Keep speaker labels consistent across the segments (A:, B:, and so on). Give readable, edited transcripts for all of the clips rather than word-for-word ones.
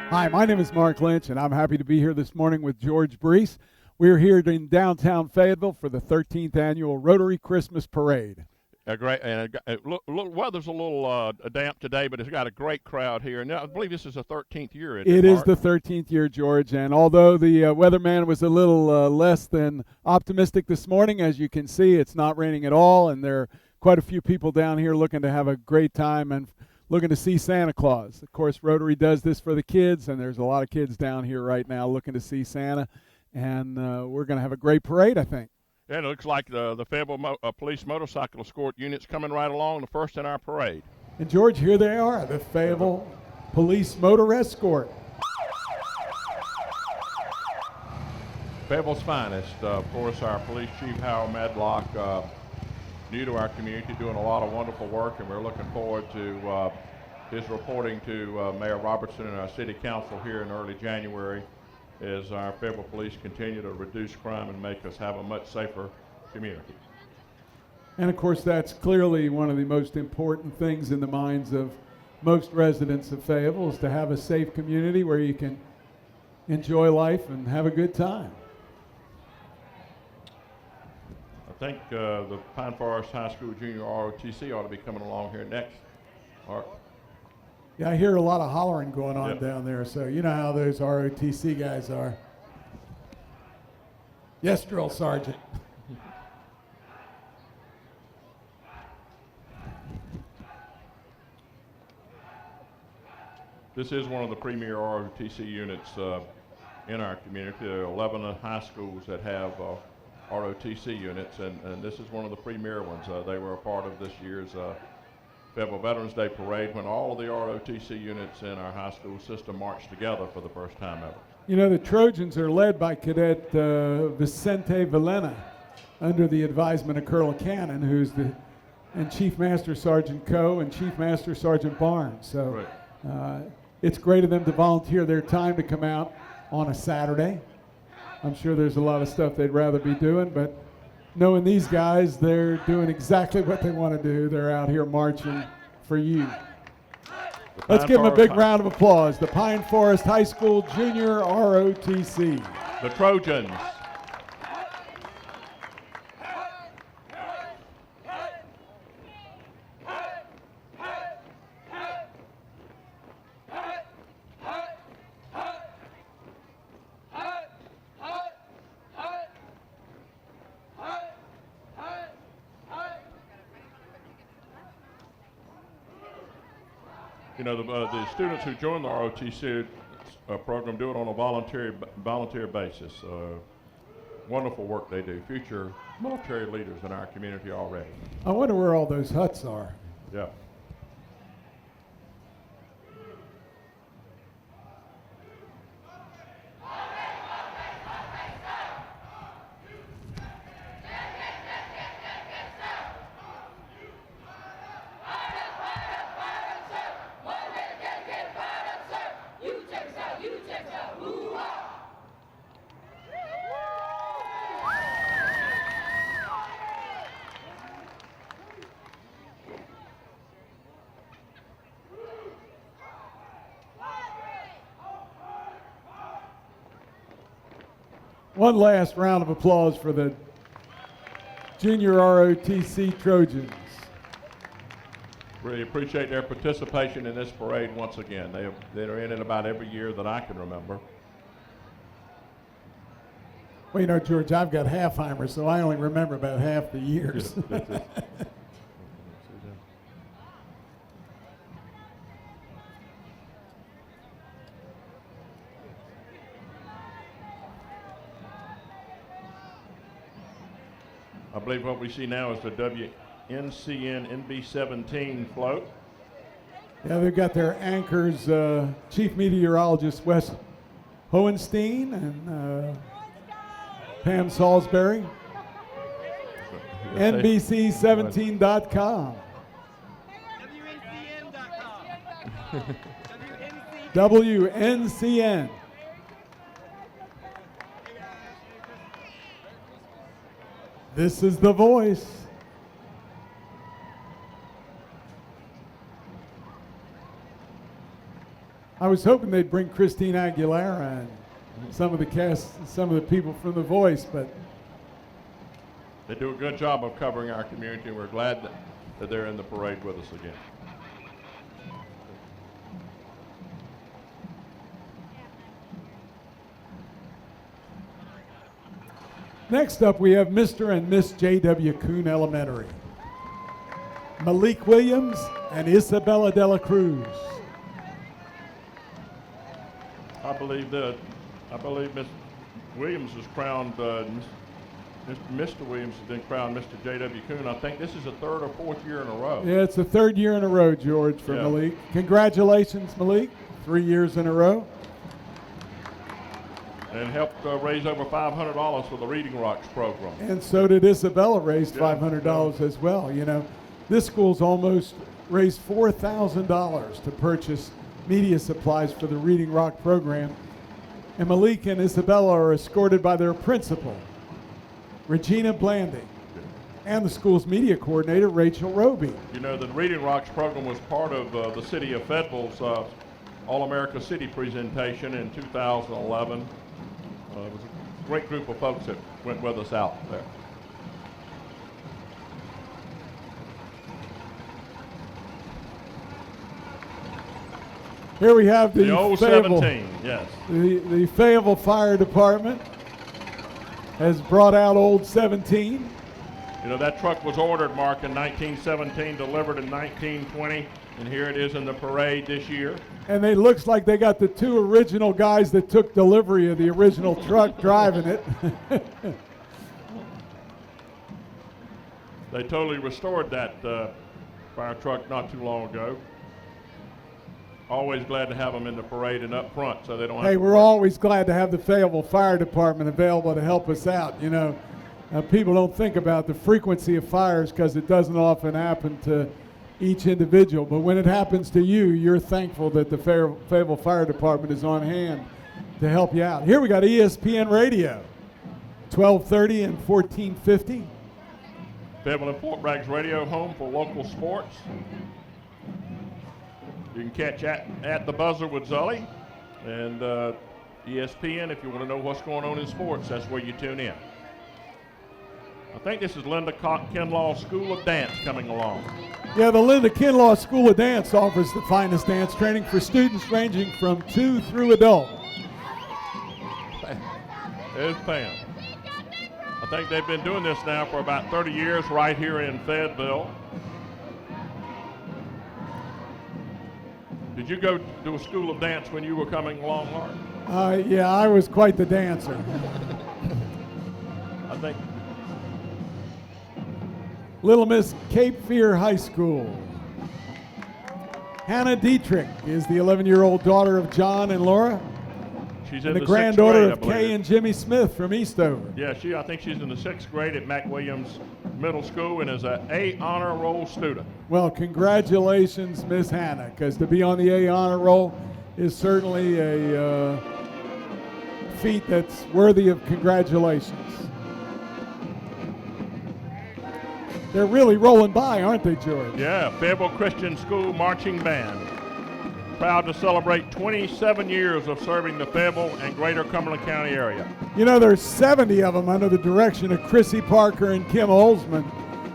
A: Hi, my name is Mark Lynch, and I'm happy to be here this morning with George Brees. We're here in downtown Fayetteville for the 13th Annual Rotary Christmas Parade.
B: Great, and weather's a little damp today, but it's got a great crowd here. And I believe this is the 13th year.
A: It is the 13th year, George, and although the weatherman was a little less than optimistic this morning, as you can see, it's not raining at all, and there are quite a few people down here looking to have a great time and looking to see Santa Claus. Of course, Rotary does this for the kids, and there's a lot of kids down here right now looking to see Santa, and we're going to have a great parade, I think.
B: Yeah, it looks like the Fayetteville Police Motorcycle Escort unit's coming right along, the first in our parade.
A: And, George, here they are, the Fayetteville Police Motor Escort.
B: Fayetteville's finest. Of course, our police chief, Howard Medlock, new to our community, doing a lot of wonderful work, and we're looking forward to his reporting to Mayor Robertson and our city council here in early January as our Fayetteville police continue to reduce crime and make us have a much safer community.
A: And of course, that's clearly one of the most important things in the minds of most residents of Fayetteville, is to have a safe community where you can enjoy life and have a good time.
B: I think the Pine Forest High School Junior ROTC ought to be coming along here next. Mark.
A: Yeah, I hear a lot of hollering going on down there, so you know how those ROTC guys are. Yes, Drill Sergeant.
B: This is one of the premier ROTC units in our community. There are 11 high schools that have ROTC units, and this is one of the premier ones. They were a part of this year's Fayetteville Veterans Day Parade when all of the ROTC units in our high school system marched together for the first time ever.
A: You know, the Trojans are led by Cadet Vicente Villena under the advisement of Colonel Cannon, who's and Chief Master Sergeant Coe and Chief Master Sergeant Barnes. So it's great of them to volunteer their time to come out on a Saturday. I'm sure there's a lot of stuff they'd rather be doing, but knowing these guys, they're doing exactly what they want to do. They're out here marching for you. Let's give them a big round of applause. The Pine Forest High School Junior ROTC.
B: The Trojans. You know, the students who join the ROTC program do it on a volunteer basis. Wonderful work they do. Future military leaders in our community already.
A: I wonder where all those huts are.
B: Yeah.
A: One last round of applause for the Junior ROTC Trojans.
B: Really appreciate their participation in this parade once again. They're in it about every year that I can remember.
A: Well, you know, George, I've got Alzheimer's, so I only remember about half the years.
B: I believe what we see now is the WNCN NB17 float.
A: Yeah, they've got their anchors, Chief Meteorologist Wes Hohenstein and Pam Salisbury. NBC17.com. WNCN. This is the voice. I was hoping they'd bring Christine Aguilera and some of the cast, some of the people from The Voice, but
B: They do a good job of covering our community, and we're glad that they're in the parade with us again.
A: next up we have Mr. and Miss J.W. Kuhn Elementary. Malik Williams and Isabella de la Cruz.
B: I believe Miss Williams was crowned, Mr. Williams has been crowned Mr. J.W. Kuhn. I think this is the third or fourth year in a row.
A: Yeah, it's the third year in a row, George, for Malik. Congratulations, Malik. 3 years in a row.
B: And helped raise over $500 for the Reading Rocks program.
A: And so did Isabella, raised $500 as well. You know, this school's almost raised $4,000 to purchase media supplies for the Reading Rock program. And Malik and Isabella are escorted by their principal, Regina Blanding, and the school's media coordinator, Rachel Roby.
B: You know, the Reading Rocks program was part of the city of Fayetteville's All-America City presentation in 2011. It was a great group of folks that went with us out there.
A: Here we have the
B: old
A: Fayetteville,
B: 17, yes.
A: The Fayetteville Fire Department has brought out old 17.
B: You know, that truck was ordered, Mark, in 1917, delivered in 1920, and here it is in the parade this year.
A: And it looks like they got the two original guys that took delivery of the original truck driving it.
B: They totally restored that fire truck not too long ago. Always glad to have them in the parade and up front so they don't have
A: Hey,
B: to
A: we're
B: work.
A: always glad to have the Fayetteville Fire Department available to help us out. You know, people don't think about the frequency of fires because it doesn't often happen to each individual. But when it happens to you, you're thankful that the Fayetteville Fire Department is on hand to help you out. Here we got ESPN Radio, 1230 and 1450.
B: Fayetteville and Fort Bragg's radio, home for local sports. You can catch at the buzzer with Zully and ESPN if you want to know what's going on in sports. That's where you tune in. I think this is Linda Kinlaw School of Dance coming along.
A: Yeah, the Linda Kinlaw School of Dance offers the finest dance training for students ranging from 2 through adult.
B: There's Pam. I think they've been doing this now for about 30 years right here in Fayetteville. Did you go to a school of dance when you were coming along, Mark?
A: Yeah, I was quite the dancer.
B: I think.
A: Little Miss Cape Fear High School. Hannah Dietrich is the 11-year-old daughter of John and Laura,
B: She's in
A: and the
B: the
A: granddaughter
B: sixth grade,
A: of Kay and Jimmy Smith from Eastover.
B: Yeah, I think she's in the 6th grade at Mac Williams Middle School and is an A honor roll student.
A: Well, congratulations, Miss Hannah, because to be on the A honor roll is certainly a feat that's worthy of congratulations. They're really rolling by, aren't they, George?
B: Yeah, Fayetteville Christian School Marching Band. Proud to celebrate 27 years of serving the Fayetteville and Greater Cumberland County area.
A: You know, there's 70 of them under the direction of Chrissy Parker and Kim Holzman,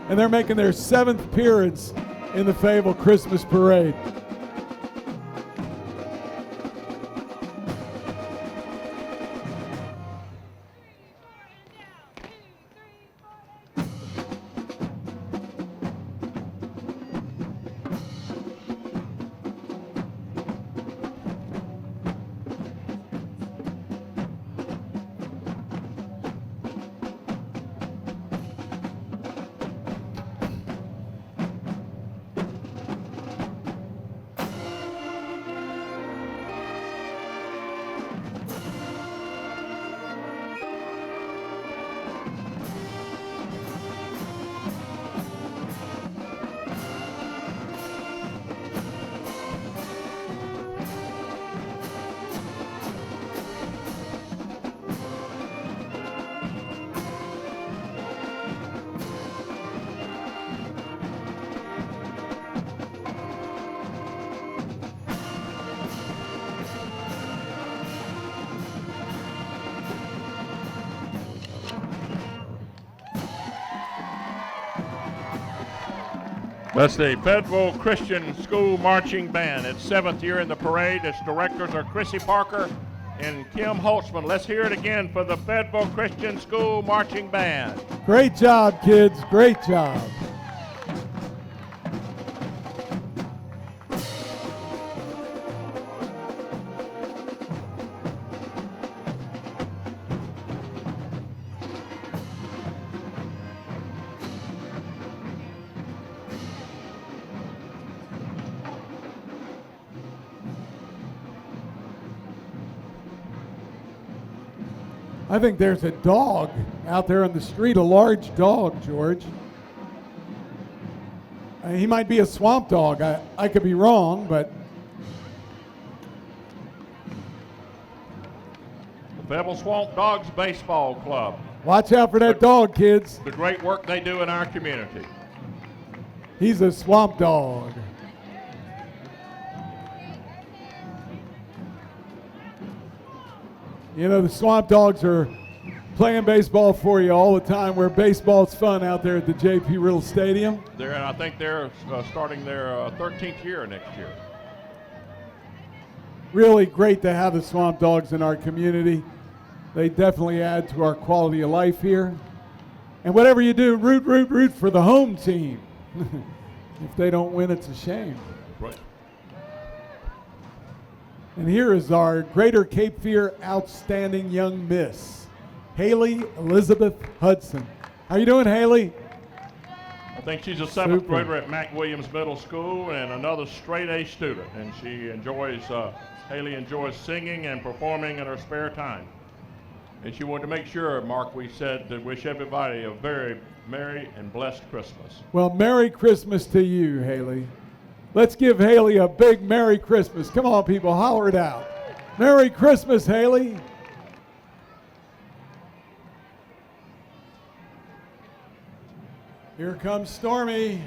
A: and they're making their 7th appearance in the Fayetteville Christmas Parade.
B: That's the Fayetteville Christian School Marching Band. Its 7th year in the parade. Its directors are Chrissy Parker and Kim Holtzman. Let's hear it again for the Fayetteville Christian School Marching Band.
A: Great job, kids. Great job. I think there's a dog out there on the street, a large dog, George. He might be a swamp dog. I could be wrong, but...
B: The Fayetteville Swamp Dogs Baseball Club.
A: Watch out for that dog, kids.
B: The great work they do in our community.
A: He's a swamp dog. You know, the Swamp Dogs are playing baseball for you all the time, where baseball's fun out there at the J.P. Riddle Stadium.
B: I think they're starting their 13th year next year.
A: Really great to have the Swamp Dogs in our community. They definitely add to our quality of life here. And whatever you do, root for the home team. If they don't win, it's a shame.
B: Right.
A: And here is our Greater Cape Fear Outstanding Young Miss, Haley Elizabeth Hudson. How you doing, Haley?
B: I think she's a 7th grader at Mac Williams Middle School and another straight A student. And she enjoys, Haley enjoys singing and performing in her spare time. And she wanted to make sure, Mark, we said to wish everybody a very Merry and blessed Christmas.
A: Well, Merry Christmas to you, Haley. Let's give Haley a big Merry Christmas. Come on, people, holler it out. Merry Christmas, Haley. Here comes Stormy.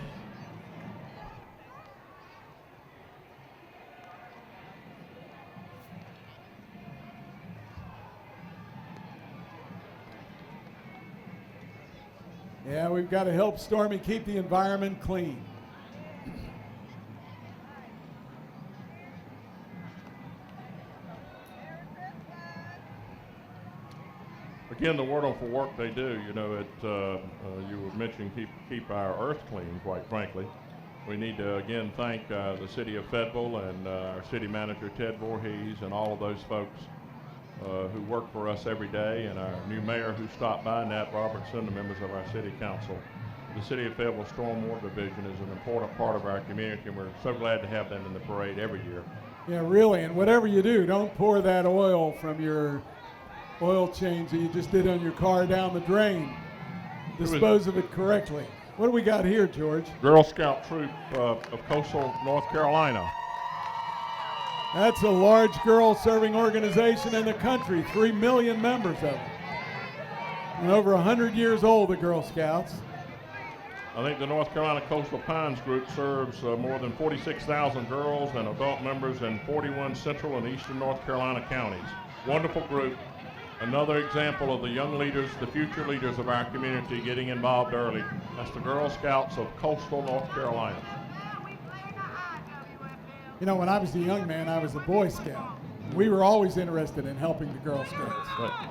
A: Yeah, we've got to help Stormy keep the environment clean.
B: Again, the wonderful work they do, you know, you were mentioning keep our earth clean, quite frankly. We need to, again, thank the city of Fayetteville and our city manager, Ted Voorhees, and all of those folks who work for us every day, and our new mayor who stopped by, Nat Robertson, the members of our city council. The city of Fayetteville Stormwater Division is an important part of our community, and we're so glad to have them in the parade every year.
A: Yeah, really, and whatever you do, don't pour that oil from your oil change that you just did on your car down the drain. Dispose of it correctly. What do we got here, George?
B: Girl Scout Troop of Coastal North Carolina.
A: That's a large girl serving organization in the country, 3 million members of it. And over 100 years old, the Girl Scouts.
B: I think the North Carolina Coastal Pines Group serves more than 46,000 girls and adult members in 41 central and eastern North Carolina counties. Wonderful group. Another example of the young leaders, the future leaders of our community getting involved early. That's the Girl Scouts of Coastal North Carolina.
A: You know, when I was a young man, I was a Boy Scout. We were always interested in helping the Girl Scouts.
B: Right.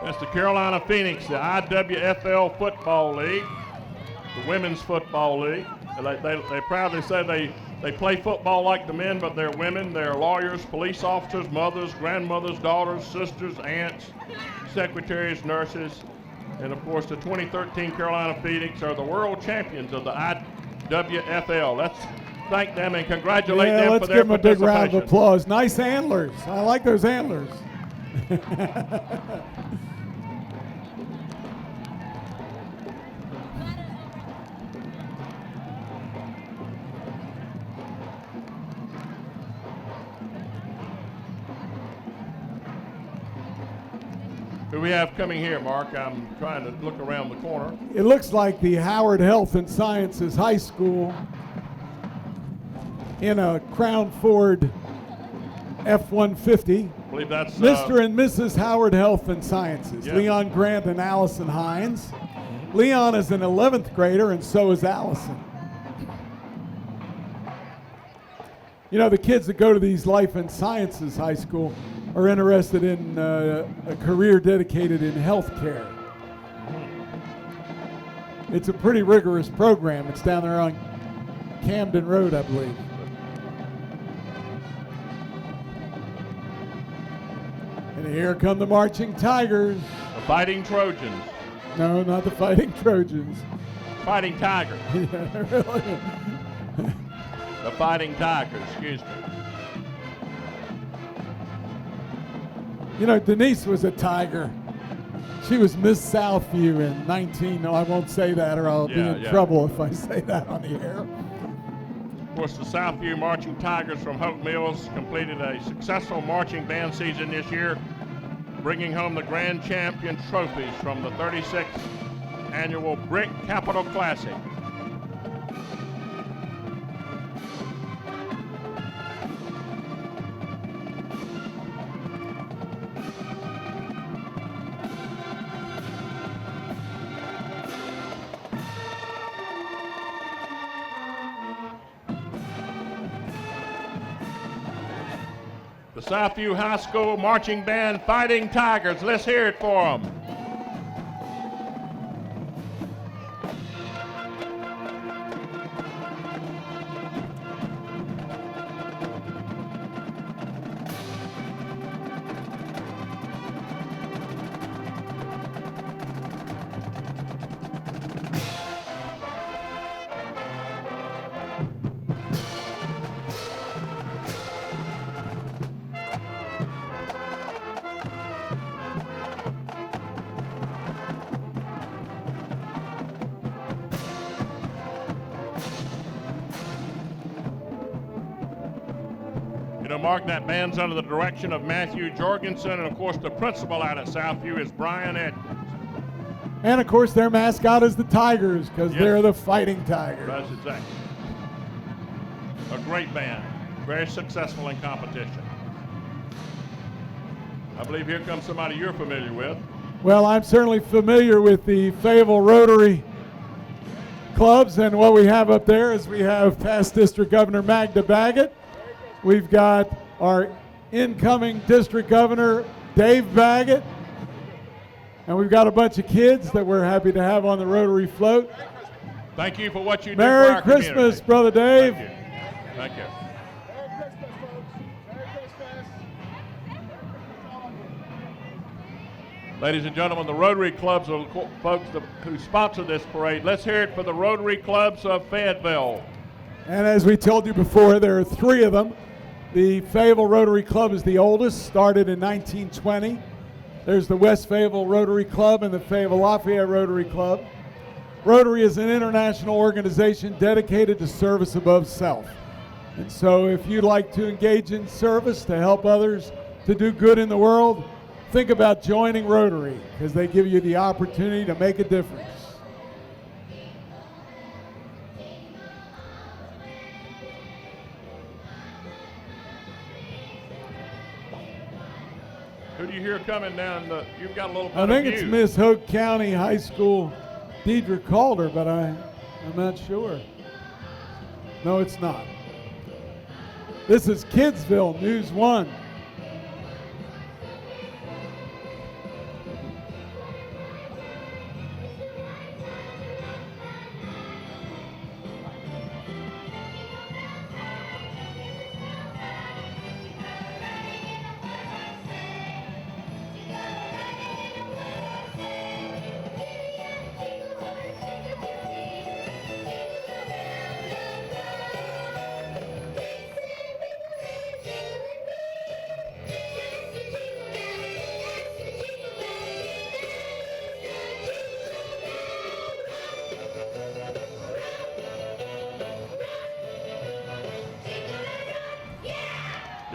B: That's the Carolina Phoenix, the IWFL Football League, the Women's Football League. They proudly say they play football like the men, but they're women. They're lawyers, police officers, mothers, grandmothers, daughters, sisters, aunts, secretaries, nurses. And of course, the 2013 Carolina Phoenix are the world champions of the IWFL. Let's thank them and congratulate them for their participation.
A: Let's give them a big round of applause. Nice antlers. I like those antlers.
B: Who we have coming here, Mark? I'm trying to look around the corner.
A: It looks like the Howard Health and Sciences High School in a Crown Ford F-150.
B: I believe that's
A: Mr. and Mrs. Howard Health and Sciences,
B: yeah.
A: Leon Grant and Allison Hines. Leon is an 11th grader, and so is Allison. You know, the kids that go to these Life and Sciences High School are interested in a career dedicated in healthcare. It's a pretty rigorous program. It's down there on Camden Road, I believe. And here come the marching Tigers.
B: the Fighting Trojans.
A: No, not the Fighting Trojans.
B: Fighting Tigers.
A: Yeah, really.
B: The Fighting Tigers, excuse me.
A: You know, Denise was a Tiger. She was Miss Southview in no, I won't say that or I'll be in trouble if I say that on the air.
B: Of course, the Southview Marching Tigers from Hope Mills completed a successful marching band season this year, bringing home the grand champion trophies from the 36th Annual Brick Capital Classic. The Southview High School Marching Band Fighting Tigers. Let's hear it for them. You know, Mark, that band's under the direction of Matthew Jorgensen, and of course the principal out at Southview is Brian Edwards.
A: And of course their mascot is the Tigers because they're the Fighting Tigers.
B: That's exactly. A great band, very successful in competition. I believe here comes somebody you're familiar with.
A: Well, I'm certainly familiar with the Fayetteville Rotary clubs, and what we have up there is we have past District Governor Magda Baggett. We've got our incoming District Governor, Dave Baggett. And we've got a bunch of kids that we're happy to have on the Rotary float.
B: Thank you for what you do
A: Merry
B: for our
A: Christmas,
B: community.
A: Brother Dave.
B: Thank you. Thank you.
C: Merry Christmas, folks. Merry Christmas.
B: Ladies and gentlemen, the Rotary clubs are the folks who sponsor this parade. Let's hear it for the Rotary clubs of Fayetteville.
A: And as we told you before, there are three of them. The Fayetteville Rotary Club is the oldest, started in 1920. There's the West Fayetteville Rotary Club and the Fayetteville Lafayette Rotary Club. Rotary is an international organization dedicated to service above self. And so if you'd like to engage in service to help others to do good in the world, think about joining Rotary because they give you the opportunity to make a difference.
B: Who do you hear coming down? You've got a little bit
A: I think
B: of
A: it's
B: view.
A: Miss Hoke County High School, Deidre Calder, but I'm not sure. No, it's not. This is Kidsville, News 1.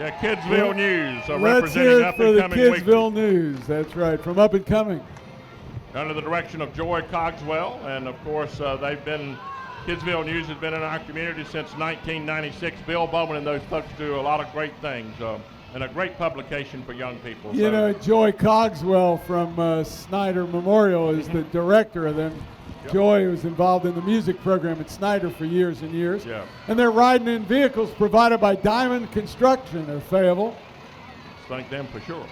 B: Yeah, Kidsville News
A: Let's
B: representing
A: hear it
B: Up
A: for
B: and
A: the
B: Coming
A: Kidsville
B: Weekly.
A: News. That's right, from Up and Coming.
B: Under the direction of Joy Cogswell, and of course Kidsville News has been in our community since 1996. Bill Bowman and those folks do a lot of great things, and a great publication for young people.
A: You know, Joy Cogswell from Snyder Memorial is the director of them.
B: Yep.
A: Joy was involved in the music program at Snyder for years and years.
B: Yeah.
A: And they're riding in vehicles provided by Diamond Construction of Fayetteville.
B: Thank them for sure.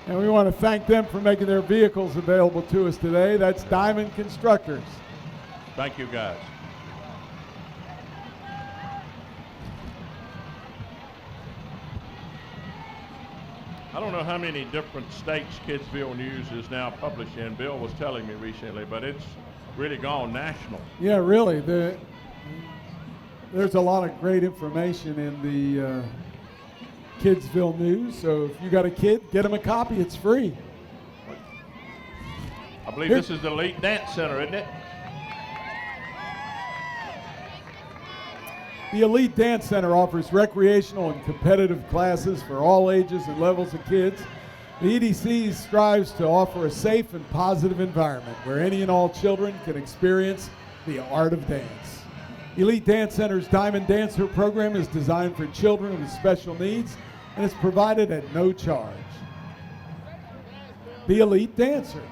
A: And we want to thank them for making their vehicles available to us today. That's Diamond Constructors.
B: Thank you, guys. I don't know how many different states Kidsville News is now published in. Bill was telling me recently, but it's really gone national.
A: Yeah, really. There's a lot of great information in the Kidsville News. So if you got a kid, get them a copy. It's free.
B: I believe this is the Elite Dance Center, isn't it?
A: The Elite Dance Center offers recreational and competitive classes for all ages and levels of kids. The EDC strives to offer a safe and positive environment where any and all children can experience the art of dance. Elite Dance Center's Diamond Dancer program is designed for children with special needs and is provided at no charge. The Elite Dancer.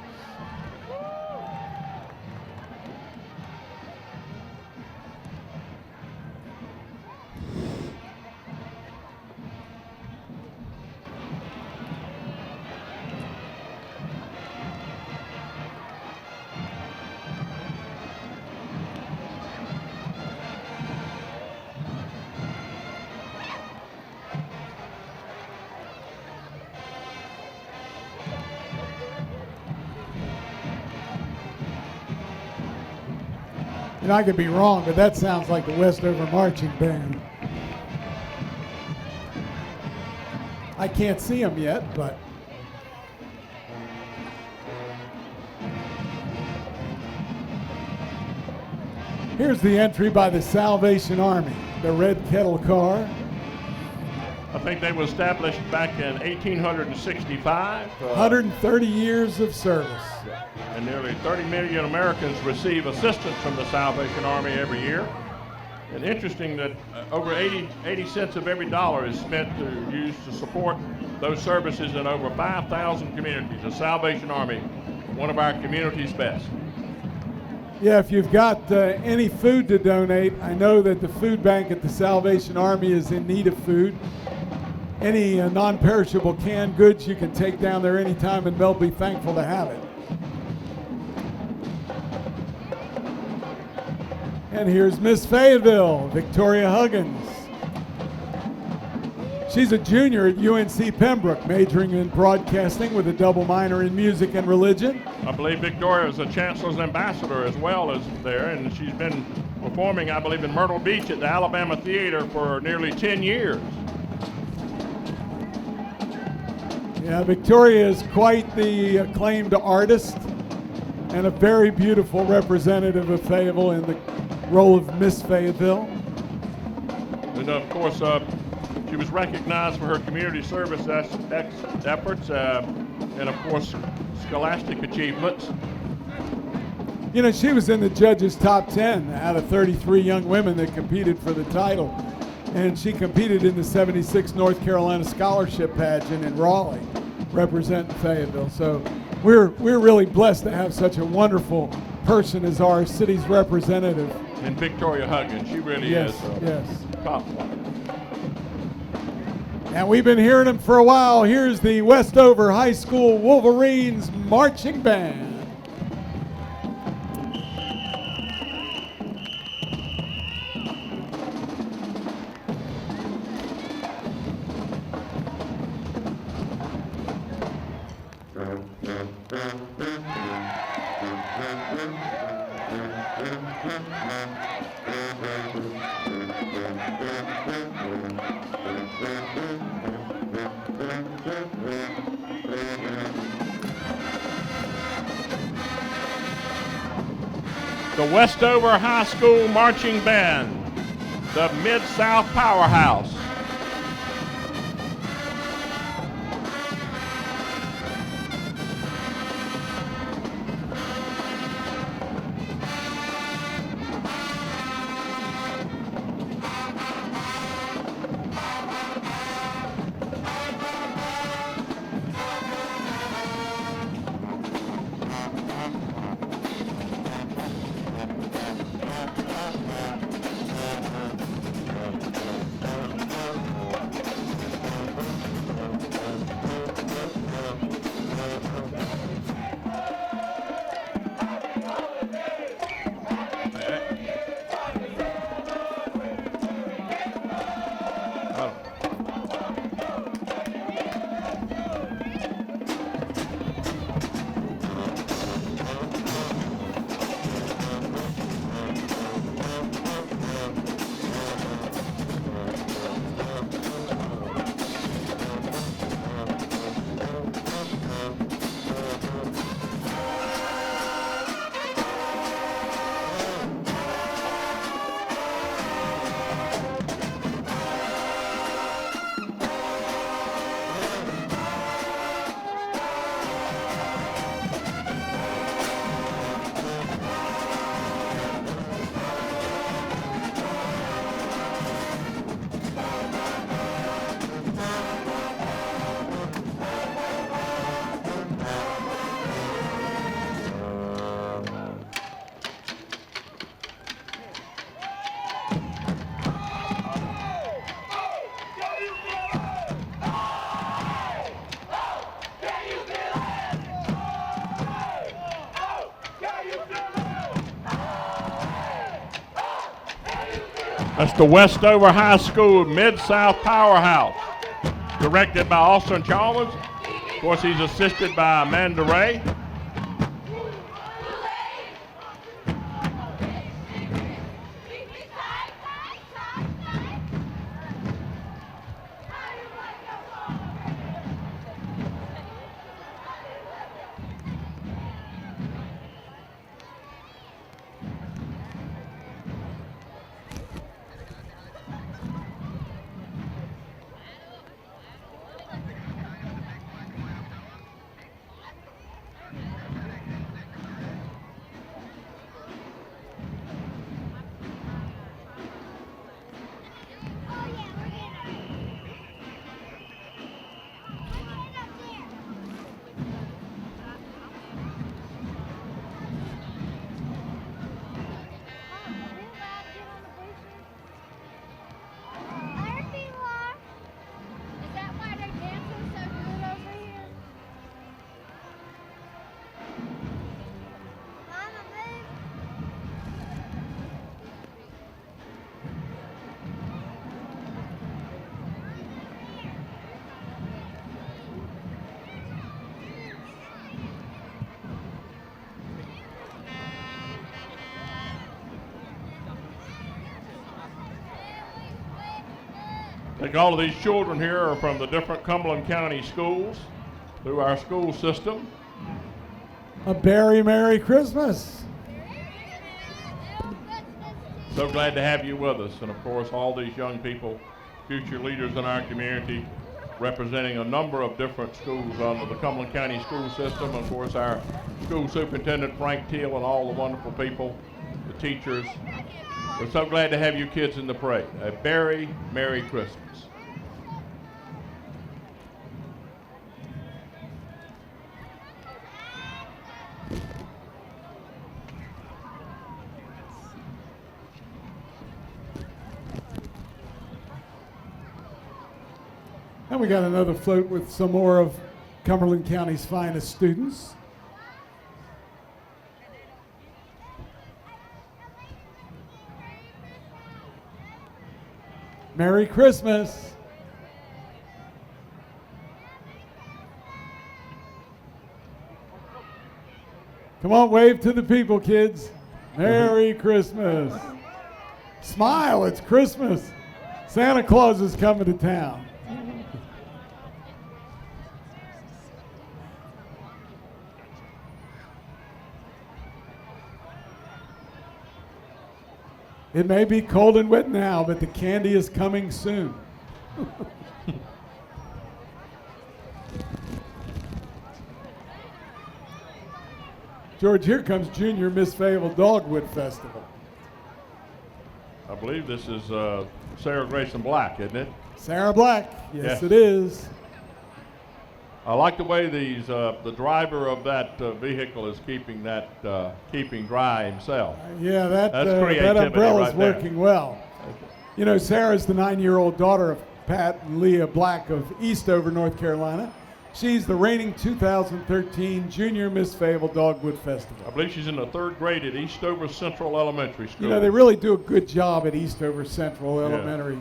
A: And I could be wrong, but that sounds like the Westover Marching Band. I can't see them yet, but here's the entry by the Salvation Army, the Red Kettle Car.
B: I think they were established back in 1865.
A: 130 years of service.
B: And nearly 30 million Americans receive assistance from the Salvation Army every year. And interesting that over 80 cents of every dollar is spent to use to support those services in over 5,000 communities. The Salvation Army, one of our community's best.
A: Yeah, if you've got any food to donate, I know that the food bank at the Salvation Army is in need of food. Any non-perishable canned goods you can take down there anytime and they'll be thankful to have it. And here's Miss Fayetteville, Victoria Huggins. She's a junior at UNC Pembroke, majoring in broadcasting with a double minor in music and religion.
B: I believe Victoria is a Chancellor's Ambassador as well as there, and she's been performing, I believe, in Myrtle Beach at the Alabama Theater for nearly 10 years.
A: Yeah, Victoria is quite the acclaimed artist and a very beautiful representative of Fayetteville in the role of Miss Fayetteville.
B: And of course, she was recognized for her community service efforts and of course, scholastic achievements.
A: You know, she was in the judges' top 10 out of 33 young women that competed for the title. And she competed in the 76 North Carolina Scholarship Pageant in Raleigh, representing Fayetteville. So we're really blessed to have such a wonderful person as our city's representative.
B: And Victoria Huggins, she really
A: Yes,
B: is
A: yes.
B: top one.
A: And we've been hearing them for a while. Here's the Westover High School Wolverines Marching Band.
B: The Westover High School Marching Band, the Mid-South Powerhouse. That's the Westover High School Mid-South Powerhouse, directed by Austin Chalmers. Of course, he's assisted by Amanda Ray. I think all of these children here are from the different Cumberland County schools through our school system.
A: A very Merry Christmas.
B: So glad to have you with us. And of course, all these young people, future leaders in our community, representing a number of different schools under the Cumberland County school system. Of course, our school superintendent, Frank Teal, and all the wonderful people, the teachers. We're so glad to have you kids in the parade. A very Merry Christmas.
A: And we got another float with some more of Cumberland County's finest students. Merry Christmas. Come on, wave to the people, kids. Merry Christmas. Smile, it's Christmas. Santa Claus is coming to town. It may be cold and wet now, but the candy is coming soon. George, here comes Junior Miss Fayetteville Dogwood Festival.
B: I believe this is Sarah Grayson Black, isn't it?
A: Sarah Black, yes. It is.
B: I like the way these the driver of that vehicle is keeping dry himself.
A: Yeah, that
B: creativity
A: umbrella's
B: right there.
A: working well. You know, Sarah's the 9-year-old daughter of Pat and Leah Black of Eastover, North Carolina. She's the reigning 2013 Junior Miss Fayetteville Dogwood Festival.
B: I believe she's in the 3rd grade at Eastover Central Elementary School.
A: You know, they really do a good job at Eastover Central Elementary.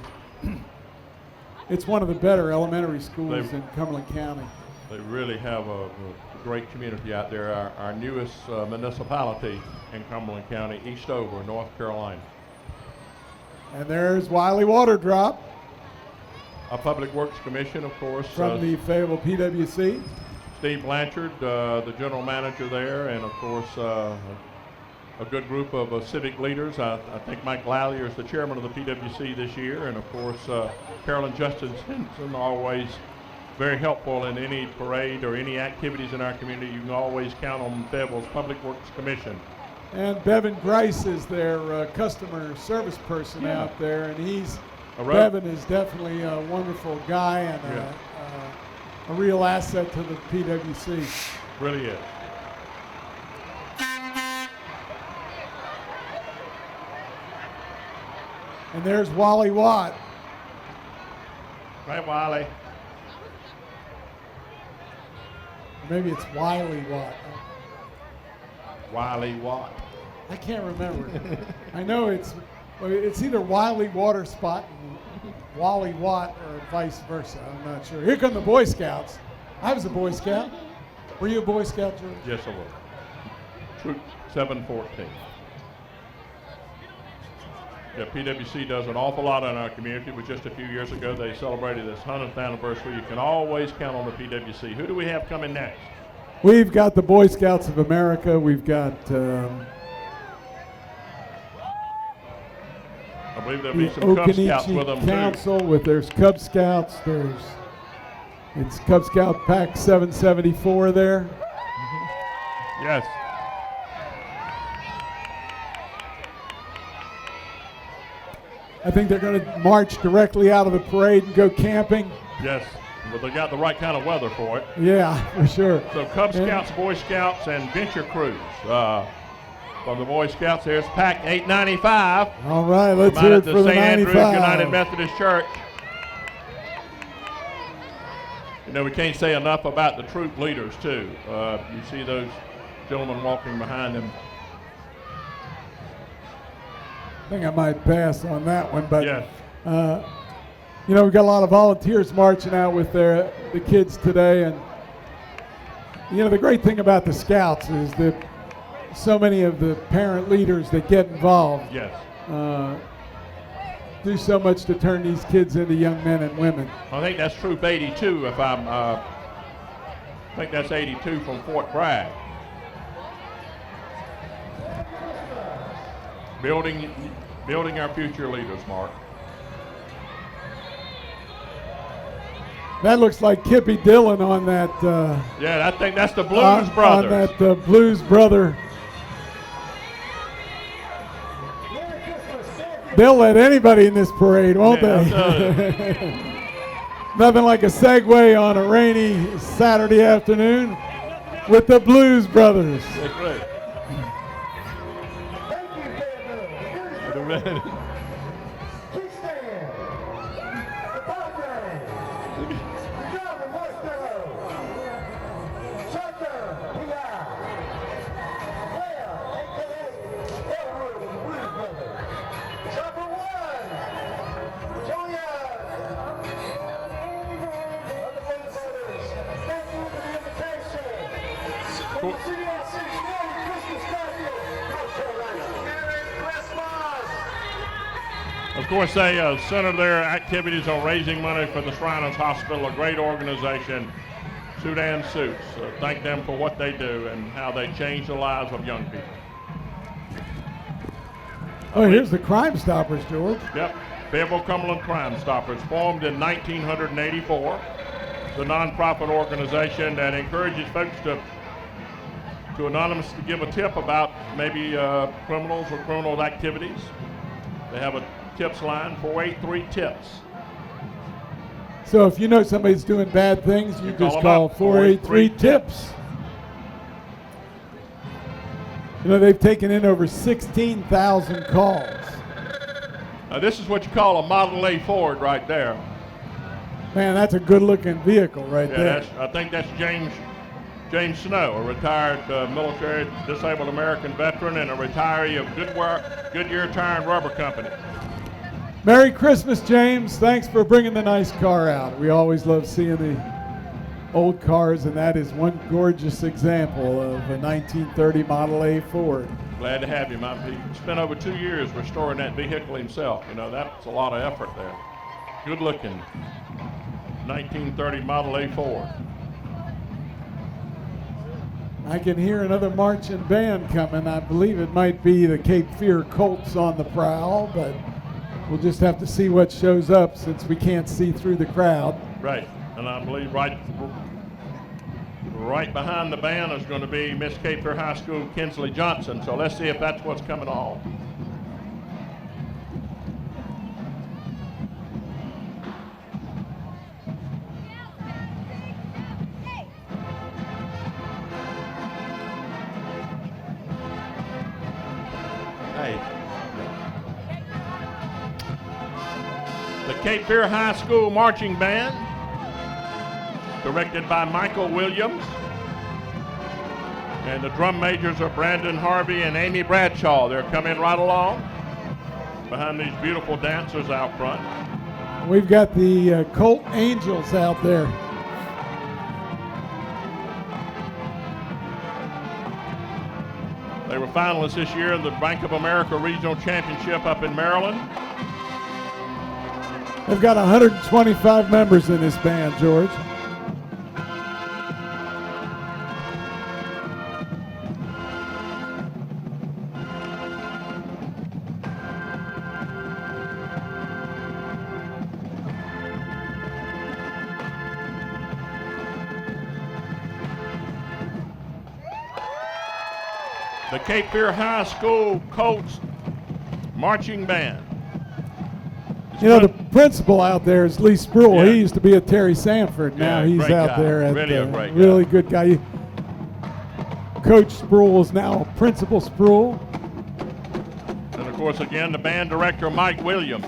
A: It's one of the better elementary schools in Cumberland County.
B: They really have a great community out there. Our newest municipality in Cumberland County, Eastover, North Carolina.
A: And there's Wiley Waterdrop.
B: Our Public Works Commission, of course.
A: From the Fayetteville PWC.
B: Steve Blanchard, the general manager there, and of course a good group of civic leaders. I think Mike Lallier is the chairman of the PWC this year, and of course Carolyn Justinson, always very helpful in any parade or any activities in our community. You can always count on Fayetteville's Public Works Commission.
A: And Bevan Grice is their customer service person out there, and Bevan is definitely a wonderful guy and a real asset to the PWC.
B: Really is.
A: And there's Wally Watt.
B: Right, Wally.
A: Maybe it's Wiley Watt.
B: Wiley Watt.
A: I can't remember. I know it's Well, it's either Wiley Waterspot and Wally Watt or vice versa. I'm not sure. Here come the Boy Scouts. I was a Boy Scout. Were you a Boy Scout, George?
B: Yes, I was. Troop 714. Yeah, PWC does an awful lot in our community. It was just a few years ago they celebrated this 100th anniversary. You can always count on the PWC. Who do we have coming next?
A: We've got the Boy Scouts of America. We've got
B: I believe there'll
A: the
B: be some Cub Scouts with them
A: Okanichi Council. There's Cub Scouts. It's Cub Scout Pack 774 there.
B: Yes.
A: I think they're going to march directly out of the parade and go camping.
B: Yes. Well, they got the right kind of weather for it.
A: Yeah, for sure.
B: So Cub Scouts, Boy Scouts, and Venture Crews. From the Boy Scouts, there's Pack 895.
A: All right, let's
B: From out
A: hear
B: at
A: it
B: the
A: for the
B: St. Andrews
A: 95.
B: United Methodist Church. You know, we can't say enough about the troop leaders, too. You see those gentlemen walking behind them.
A: I think I might pass on that one, but
B: Yes.
A: you know, we've got a lot of volunteers marching out with the kids today, and you know, the great thing about the Scouts is that so many of the parent leaders that get involved
B: Yes.
A: do so much to turn these kids into young men and women.
B: I think that's Troop 82, if I think that's 82 from Fort Bragg. Building our future leaders, Mark.
A: That looks like Kippy Dillon on that.
B: Yeah, I think that's the Blues Brothers.
A: On that Blues Brother. They'll let anybody in this parade, won't
B: Yeah,
A: they? Nothing like a segue on a rainy Saturday afternoon with the Blues Brothers.
B: That's great.
C: Please stand. The Padres. Calvin Westboro. Shotgun, P.I. Player, a.k.a. Elwood Blues Brothers. Number 1, Julian. Of the Blues Brothers. Thank you for the invitation. From the CDLC Merry Christmas Carnival, North Carolina. Merry Christmas.
B: Of course, they center their activities on raising money for the Shriners Hospital, a great organization, Sudan Suits. Thank them for what they do and how they change the lives of young people.
A: Oh, here's the Crime Stoppers, George.
B: Yep, Fayetteville Cumberland Crime Stoppers, formed in 1984. It's a nonprofit organization that encourages folks to anonymously give a tip about maybe criminals or criminal activities. They have a tips line, 483-TIPS.
A: So if you know somebody's doing bad things, you just call 483-TIPS. You know, they've taken in over 16,000 calls.
B: Now, this is what you call a Model A Ford right there.
A: Man, that's a good-looking vehicle right
B: Yeah,
A: there.
B: I think that's James Snow, a retired military disabled American veteran and a retiree of Goodyear Tire and Rubber Company.
A: Merry Christmas, James. Thanks for bringing the nice car out. We always love seeing the old cars, and that is one gorgeous example of a 1930 Model A Ford.
B: Glad to have you, Mike. He spent over 2 years restoring that vehicle himself. You know, that's a lot of effort there. Good looking 1930 Model A Ford.
A: I can hear another marching band coming. I believe it might be the Cape Fear Colts on the prowl, but we'll just have to see what shows up since we can't see through the crowd.
B: Right, and I believe right behind the band is going to be Miss Cape Fear High School Kinsley Johnson. So let's see if that's what's coming on. The Cape Fear High School Marching Band, directed by Michael Williams. And the drum majors are Brandon Harvey and Amy Bradshaw. They're coming right along. behind these beautiful dancers out front.
A: We've got the Colt Angels out there.
B: They were finalists this year in the Bank of America Regional Championship up in Maryland.
A: They've got 125 members in this band, George.
B: The Cape Fear High School Colts Marching Band.
A: You know, the principal out there is Lee Spruill.
B: Yeah.
A: He used to be at Terry Sanford. Now
B: Yeah,
A: he's
B: great
A: out
B: guy.
A: there at
B: Really a great guy.
A: really good guy. Coach Spruill is now Principal Spruill.
B: And of course, again, the band director, Mike Williams.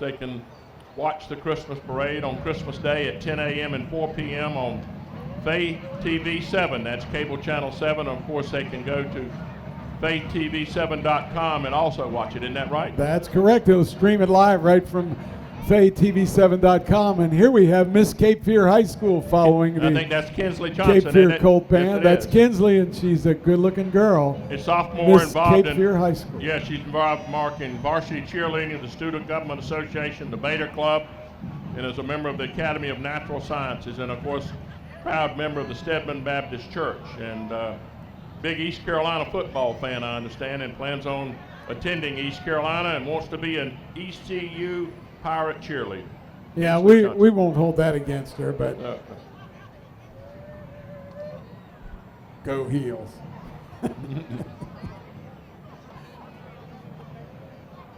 B: They can watch the Christmas parade on Christmas Day at 10 a.m. and 4 p.m. on Fay TV 7. That's cable channel 7. Of course, they can go to faytv7.com and also watch it. Isn't that right?
A: That's correct. They'll stream it live right from FayTV7.com. And here we have Miss Cape Fear High School following
B: I
A: the
B: think that's Kinsley Johnson.
A: Cape Fear
B: isn't it?
A: Colt
B: Yes,
A: Band.
B: it
A: That's
B: is.
A: Kinsley, and she's a good-looking girl.
B: It's sophomore
A: Miss
B: involved
A: Cape
B: in
A: Fear High School.
B: Yeah, she's involved in varsity cheerleading, the Student Government Association, the Bader Club, and is a member of the Academy of Natural Sciences, and of course, proud member of the Stedman Baptist Church, and big East Carolina football fan, I understand, and plans on attending East Carolina and wants to be an ECU Pirate cheerleader.
A: Yeah, we won't hold that against her, but go Heels.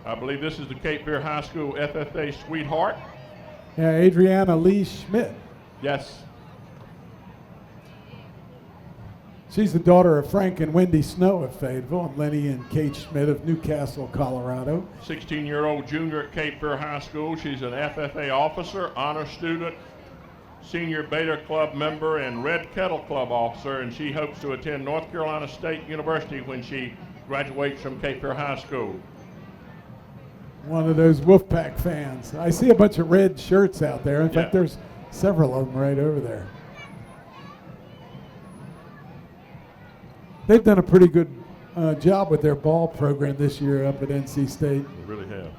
B: I believe this is the Cape Fear High School FFA sweetheart.
A: Yeah, Adriana Lee Schmidt.
B: Yes.
A: She's the daughter of Frank and Wendy Snow of Fayetteville and Lenny and Kate Schmidt of Newcastle, Colorado.
B: 16-year-old junior at Cape Fear High School. She's an FFA officer, honor student, senior Beta Club member, and Red Kettle Club officer, and she hopes to attend North Carolina State University when she graduates from Cape Fear High School.
A: One of those Wolfpack fans. I see a bunch of red shirts out there. In fact, there's several of them right over there. They've done a pretty good job with their ball program this year up at NC State.
B: They really have.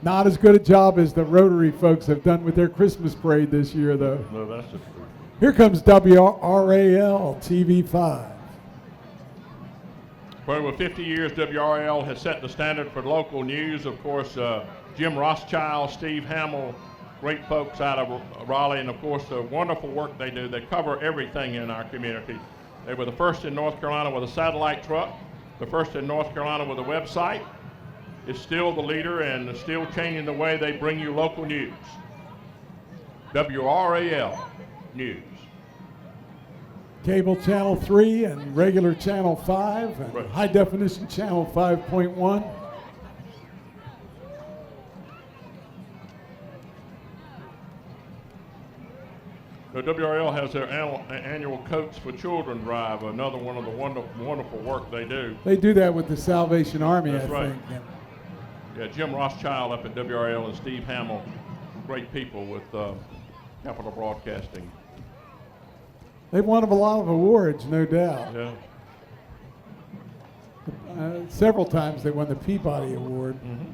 A: Not as good a job as the Rotary folks have done with their Christmas parade this year, though.
B: No, that's just true.
A: Here comes WRAL TV5.
B: For over 50 years, WRL has set the standard for local news. Of course, Jim Rothschild, Steve Hamill, great folks out of Raleigh, and of course the wonderful work they do. They cover everything in our community. They were the first in North Carolina with a satellite truck, the first in North Carolina with a website. It's still the leader and still changing the way they bring you local news. WRAL News.
A: Cable channel 3 and regular channel 5 and
B: Right.
A: high definition channel 5.1.
B: So WRL has their annual Coats for Children drive, another one of the wonderful work they do.
A: They do that with the Salvation Army,
B: That's
A: I
B: right.
A: think. And
B: Yeah, Jim Rothschild up at WRL and Steve Hamill, great people with Capital Broadcasting.
A: they've won a lot of awards, no doubt.
B: Yeah.
A: Several times they won the Peabody Award.
B: Mm-hmm.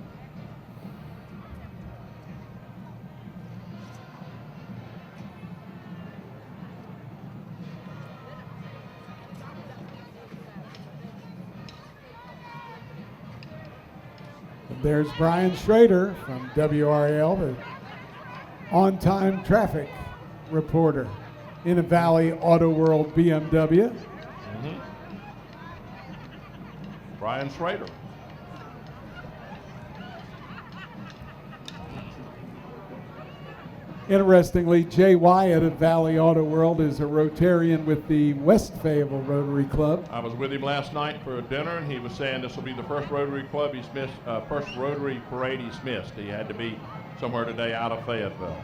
A: And there's Brian Schrader from WRAL, the on-time traffic reporter in a Valley Auto World BMW.
B: Mm-hmm. Brian Schrader.
A: Interestingly, Jay Wyatt of Valley Auto World is a Rotarian with the West Fayetteville Rotary Club.
B: I was with him last night for a dinner, and he was saying this will be the first Rotary Club he's missed, first Rotary Parade he's missed. He had to be somewhere today out of Fayetteville.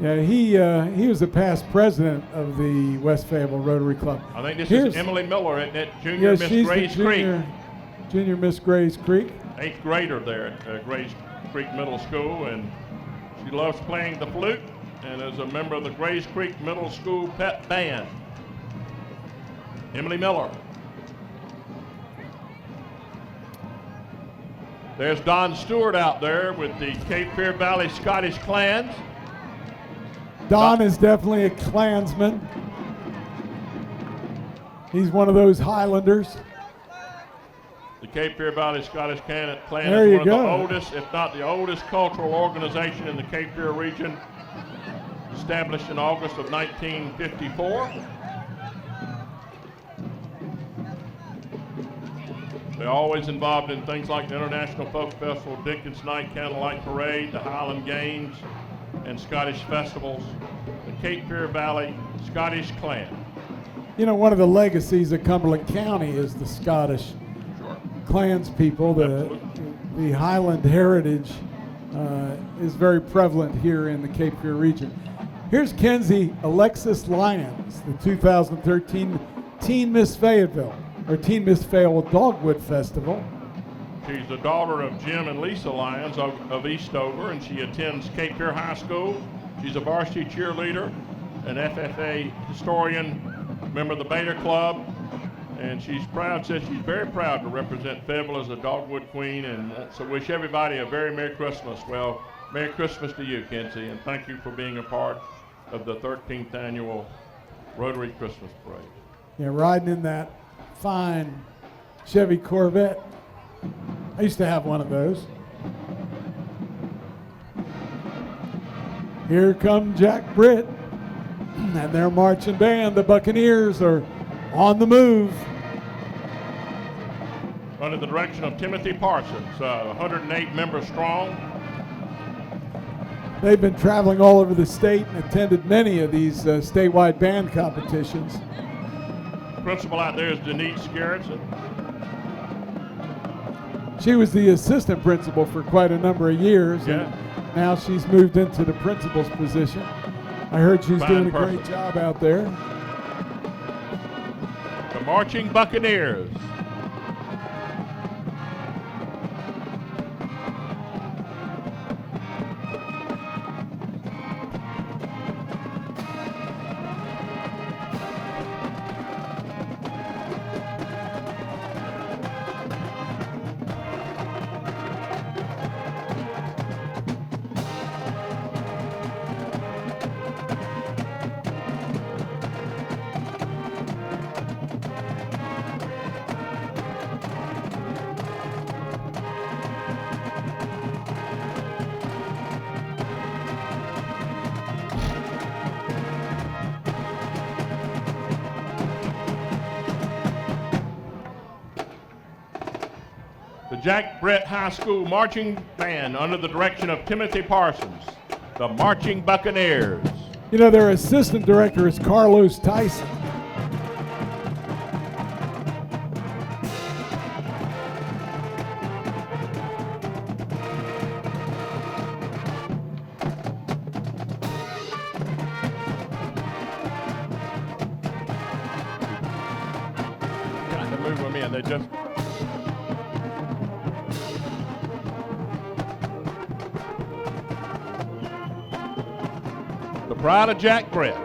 A: Yeah, he was a past president of the West Fayetteville Rotary Club.
B: I think this is Emily Miller, isn't it? Junior
A: Yes,
B: Miss
A: she's
B: Grays
A: the
B: Creek.
A: Junior Miss Grays Creek.
B: 8th grader there at Grays Creek Middle School, and she loves playing the flute and is a member of the Grays Creek Middle School pep band. Emily Miller. There's Don Stewart out there with the Cape Fear Valley Scottish Clans.
A: Don is definitely a Klansman. He's one of those Highlanders.
B: The Cape Fear Valley Scottish Clan
A: There
B: is
A: you
B: one of
A: go.
B: the oldest, if not the oldest, cultural organization in the Cape Fear region, established in August of 1954. They're always involved in things like the International Folk Festival, Dickens Night Candlelight Parade, the Highland Games, and Scottish festivals. The Cape Fear Valley Scottish Clan.
A: You know, one of the legacies of Cumberland County is the Scottish Clans people. The Highland heritage is very prevalent here in the Cape Fear region. Here's Kenzie Alexis Lyons, the 2013 Teen Miss Fayetteville, or Teen Miss Fayetteville Dogwood Festival.
B: She's the daughter of Jim and Lisa Lyons of Eastover, and she attends Cape Fear High School. She's a varsity cheerleader, an FFA historian, member of the Beta Club, and she's very proud to represent Fayetteville as a Dogwood Queen, and so wish everybody a very Merry Christmas. Well, Merry Christmas to you, Kenzie, and thank you for being a part of the 13th Annual Rotary Christmas Parade.
A: Yeah, riding in that fine Chevy Corvette. I used to have one of those. Here come Jack Britt and their marching band. The Buccaneers are on the move.
B: Under the direction of Timothy Parsons, 108 members strong.
A: They've been traveling all over the state and attended many of these statewide band competitions.
B: Principal out there is Denise Garrettson.
A: She was the assistant principal for quite a number of years,
B: Yeah.
A: and now she's moved into the principal's position. I heard she's
B: Fine
A: doing a
B: person.
A: great job out there.
B: The Marching Buccaneers. The Jack Britt High School Marching Band under the direction of Timothy Parsons. The Marching Buccaneers.
A: You know, their assistant director is Carlos Tyson.
B: Trying to move them in. They just. The Pride of Jack Britt.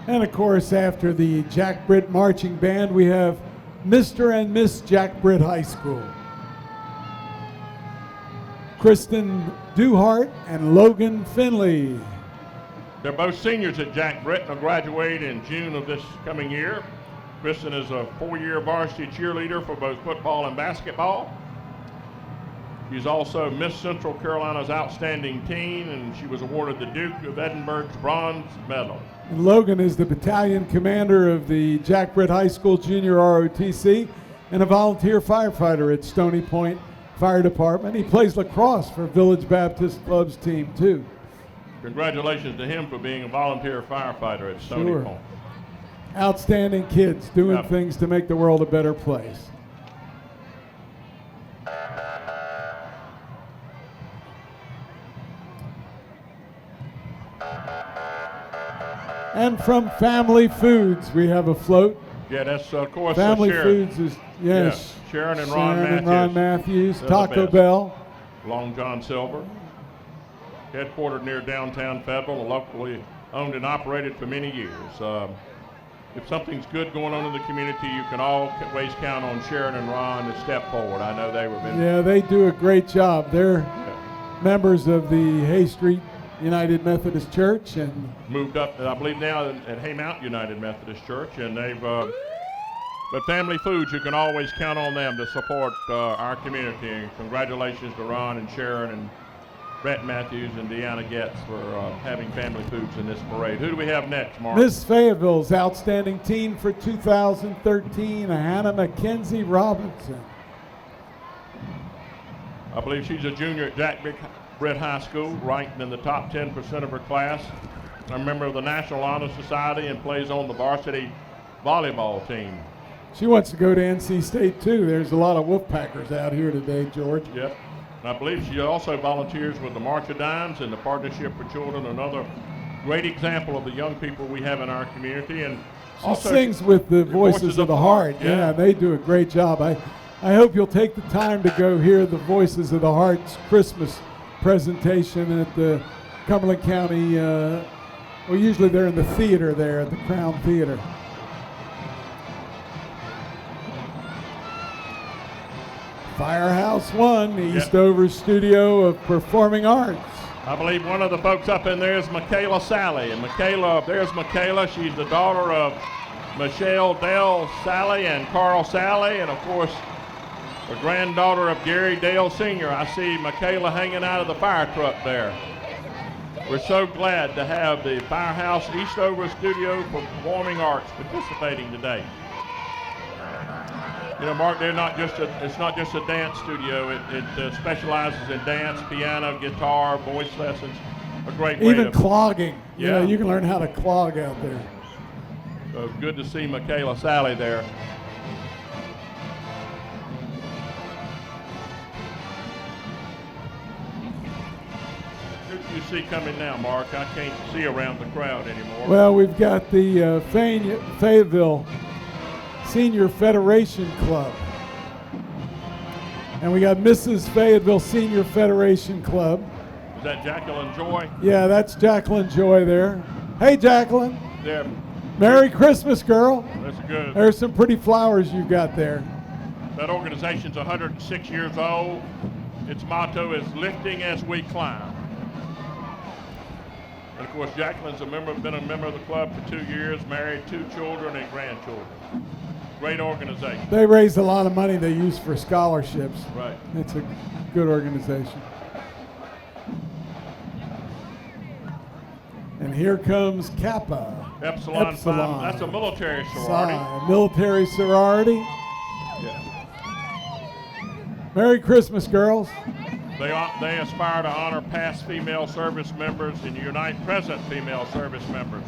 A: And of course, after the Jack Britt Marching Band, we have Mr. and Miss Jack Britt High School. Kristen Duhart and Logan Finley.
B: They're both seniors at Jack Britt and will graduate in June of this coming year. Kristen is a 4-year varsity cheerleader for both football and basketball. She's also Miss Central Carolina's Outstanding Teen, and she was awarded the Duke of Edinburgh's Bronze Medal.
A: And Logan is the battalion commander of the Jack Britt High School Junior ROTC and a volunteer firefighter at Stony Point Fire Department. He plays lacrosse for Village Baptist Club's team, too.
B: Congratulations to him for being a volunteer firefighter at Stony Point.
A: Outstanding kids doing
B: Yep.
A: things to make the world a better place. And from Family Foods, we have a float.
B: Yeah, that's of course
A: Family
B: Sharon.
A: Foods is, yes.
B: Yeah, Sharon and Ron
A: Sharon and
B: Matthews.
A: Ron Matthews.
B: They're the
A: Taco
B: best.
A: Bell.
B: Long John Silver. Headquartered near downtown Fayetteville, locally owned and operated for many years. If something's good going on in the community, you can always count on Sharon and Ron to step forward. I know they were been.
A: Yeah, they do a great job. They're members of the Hay Street United Methodist Church, and
B: Moved up, I believe now at Haymount United Methodist Church, and they've. But Family Foods, you can always count on them to support our community. And congratulations to Ron and Sharon and Brett Matthews and Deanna Getz for having Family Foods in this parade. Who do we have next, Mark?
A: Miss Fayetteville's Outstanding Teen for 2013, Hannah Mackenzie Robinson.
B: I believe she's a junior at Jack Britt High School, ranked in the top 10% of her class. A member of the National Honor Society and plays on the varsity volleyball team.
A: She wants to go to NC State, too. There's a lot of Wolfpackers out here today, George.
B: Yep. And I believe she also volunteers with the March of Dimes and the Partnership for Children, another great example of the young people we have in our community. And
A: She
B: also
A: sings with the Voices of the Heart. Yeah, they do a great job. I hope you'll take the time to go hear the Voices of the Heart's Christmas presentation at the Cumberland County, well, usually they're in the theater there at the Crown Theater. Firehouse One, the Eastover Studio of Performing Arts.
B: I believe one of the folks up in there is Michaela Sally. And there's Michaela. She's the daughter of Michelle Dale Sally and Carl Sally, and of course, the granddaughter of Gary Dale Sr. I see Michaela hanging out of the fire truck there. We're so glad to have the Firehouse Eastover Studio for Performing Arts participating today. You know, Mark, it's not just a dance studio. It specializes in dance, piano, guitar, voice lessons. A great way
A: Even clogging.
B: Yeah.
A: You can learn how to clog out there.
B: So it's good to see Michaela Sally there. Who do you see coming now, Mark? I can't see around the crowd anymore.
A: Well, we've got the Fayetteville Senior Federation Club. And we got Mrs. Fayetteville Senior Federation Club.
B: Is that Jacqueline Joy?
A: Yeah, that's Jacqueline Joy there. Hey, Jacqueline.
B: Yeah,
A: Merry Christmas, girl.
B: that's good.
A: There's some pretty flowers you've got there.
B: That organization's 106 years old. Its motto is lifting as we climb. And of course, Jacqueline's been a member of the club for 2 years, married 2 children and grandchildren. Great organization.
A: They raise a lot of money they use for scholarships.
B: Right.
A: It's a good organization. And here comes Kappa.
B: Epsilon. Phi. That's a military sorority.
A: Psi, military sorority.
B: Yeah.
A: Merry Christmas, girls.
B: They aspire to honor past female service members and unite present female service members.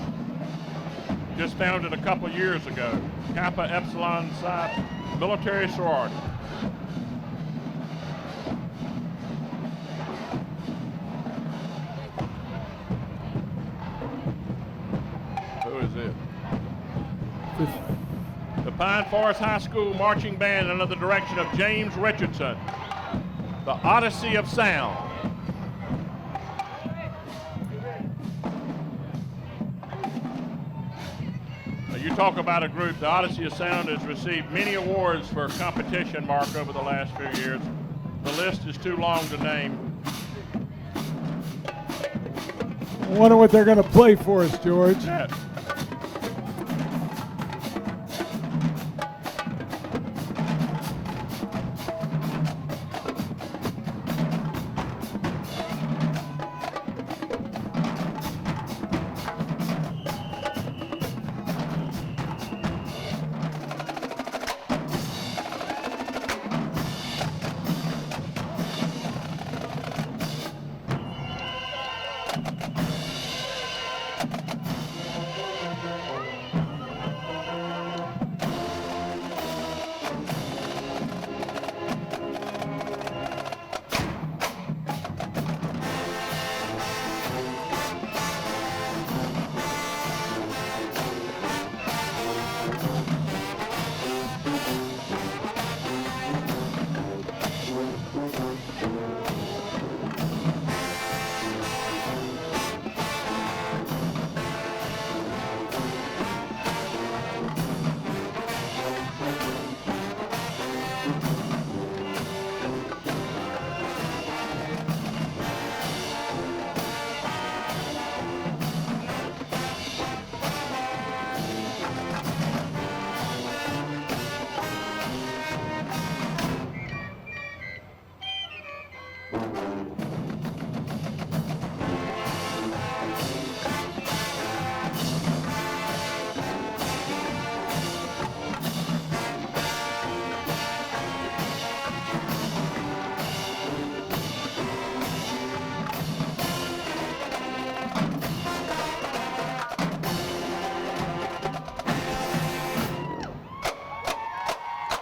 B: Just founded a couple years ago. Kappa Epsilon Psi military sorority. Who is it? The Pine Forest High School Marching Band under the direction of James Richardson. The Odyssey of Sound. Now you talk about a group, the Odyssey of Sound has received many awards for competition, Mark, over the last few years. The list is too long to name.
A: I wonder what they're going to play for us, George.
B: Yeah.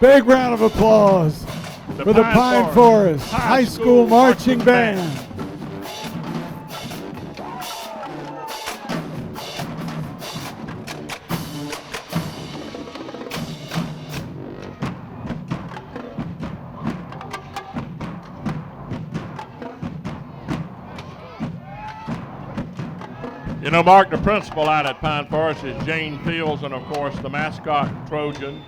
A: Big round of applause for the Pine Forest High School Marching Band.
B: You know, Mark, the principal out at Pine Forest is Jane Fields, and of course the mascot Trojan,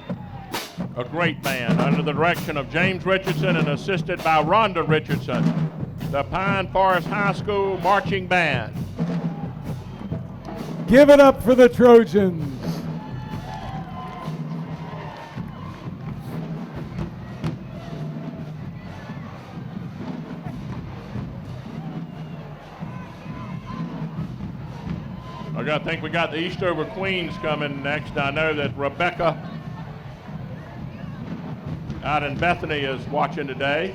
B: a great band under the direction of James Richardson and assisted by Rhonda Richardson, the Pine Forest High School Marching Band.
A: Give it up for the Trojans.
B: I think we got the Eastover Queens coming next. I know that Rebecca out in Bethany is watching today.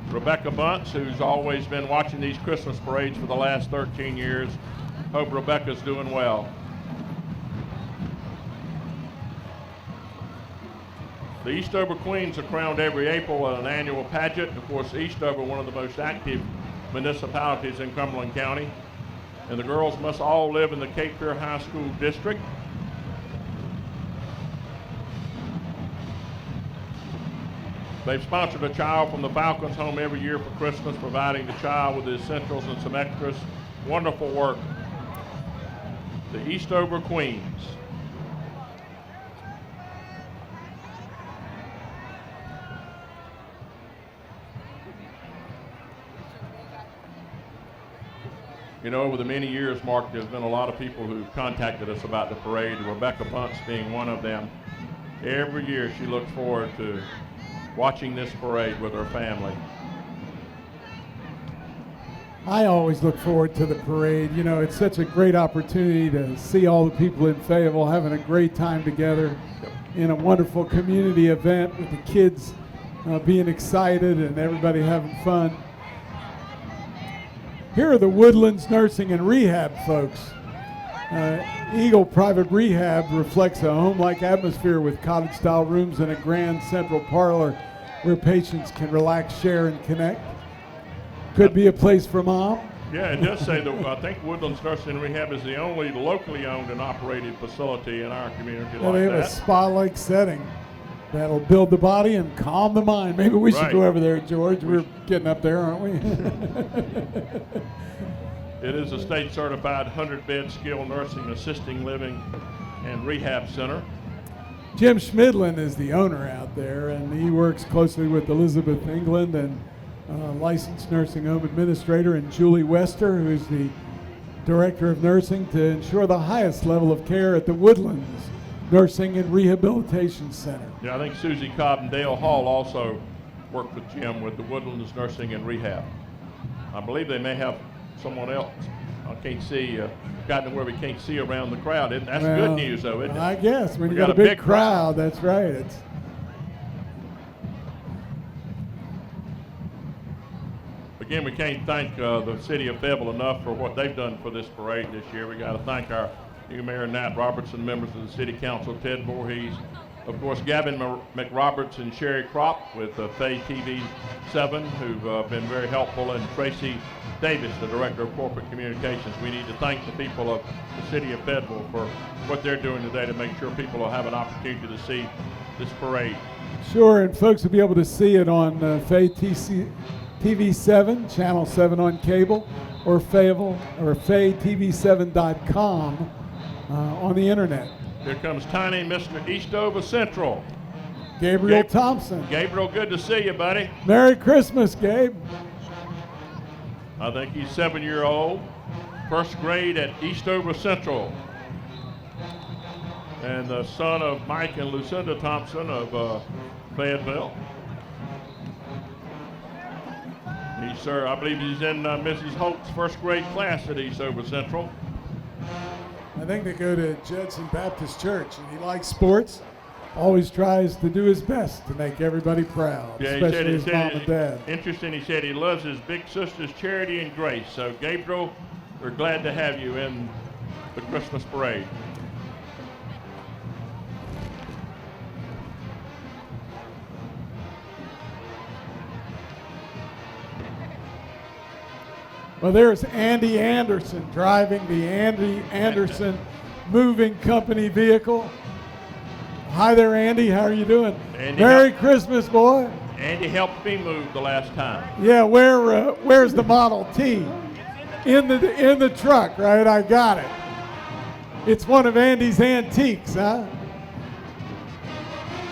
B: Rebecca Bunce, who's always been watching these Christmas parades for the last 13 years. Hope Rebecca's doing well. The Eastover Queens are crowned every April at an annual pageant. Of course, Eastover, one of the most active municipalities in Cumberland County. And the girls must all live in the Cape Fear High School district. They've sponsored a child from the Falcons home every year for Christmas, providing the child with the essentials and some extras. Wonderful work. The Eastover Queens. You know, over the many years, Mark, there's been a lot of people who've contacted us about the parade, Rebecca Bunce being one of them. Every year she looks forward to watching this parade with her family.
A: I always look forward to the parade. You know, it's such a great opportunity to see all the people in Fayetteville having a great time together in a wonderful community event with the kids being excited and everybody having fun. Here are the Woodlands Nursing and Rehab folks. Eagle Private Rehab reflects a home-like atmosphere with cottage-style rooms and a grand central parlor where patients can relax, share, and connect. Could be a place for mom.
B: Yeah, it does say that. I think Woodlands Nursing and Rehab is the only locally owned and operated facility in our community like
A: They have a spa-like setting that'll build the body and calm the mind. Maybe we should go over there, George. We're getting up there, aren't we?
B: It is a state-certified 100-bed skilled nursing, assisting living, and rehab center.
A: Jim Schmidlin is the owner out there, and he works closely with Elizabeth England and licensed nursing home administrator, and Julie Wester, who's the director of nursing, to ensure the highest level of care at the Woodlands Nursing and Rehabilitation Center.
B: Yeah, I think Susie Cobb and Dale Hall also work with Jim with the Woodlands Nursing and Rehab. I believe they may have someone else. I can't see, gotten to where we can't see around the crowd. That's good news, though, isn't it?
A: I guess when you got a big crowd, that's right.
B: Again, we can't thank the city of Fayetteville enough for what they've done for this parade this year. We got to thank our new mayor, Nat Robertson, members of the city council, Ted Voorhees, of course, Gavin McRoberts and Sherry Kropp with Fay TV 7, who've been very helpful, and Tracy Davis, the director of corporate communications. We need to thank the people of the city of Fayetteville for what they're doing today to make sure people will have an opportunity to see this parade.
A: Sure, and folks will be able to see it on Fay TV 7, Channel 7 on cable, or Fayetteville, or FayTV7.com on the internet.
B: Here comes tiny Mr. Eastover Central.
A: Gabriel Thompson.
B: Gabriel, good to see you, buddy.
A: Merry Christmas, Gabe.
B: I think he's 7-year-old, first grade at Eastover Central. And the son of Mike and Lucinda Thompson of Fayetteville. I believe he's in Mrs. Holt's first grade class at Eastover Central.
A: I think they go to Judson Baptist Church, and he likes sports. Always tries to do his best to make everybody proud, especially his mom and dad.
B: Interesting, he said he loves his big sisters, Charity and Grace. So, Gabriel, we're glad to have you in the Christmas parade.
A: Well, there's Andy Anderson driving the Andy Anderson Moving Company vehicle. Hi there, Andy. How are you doing?
B: Andy,
A: Merry Christmas, boy.
B: Andy helped me move the last time.
A: Yeah, where's the Model T? In the truck, right? I got it. It's one of Andy's antiques, huh?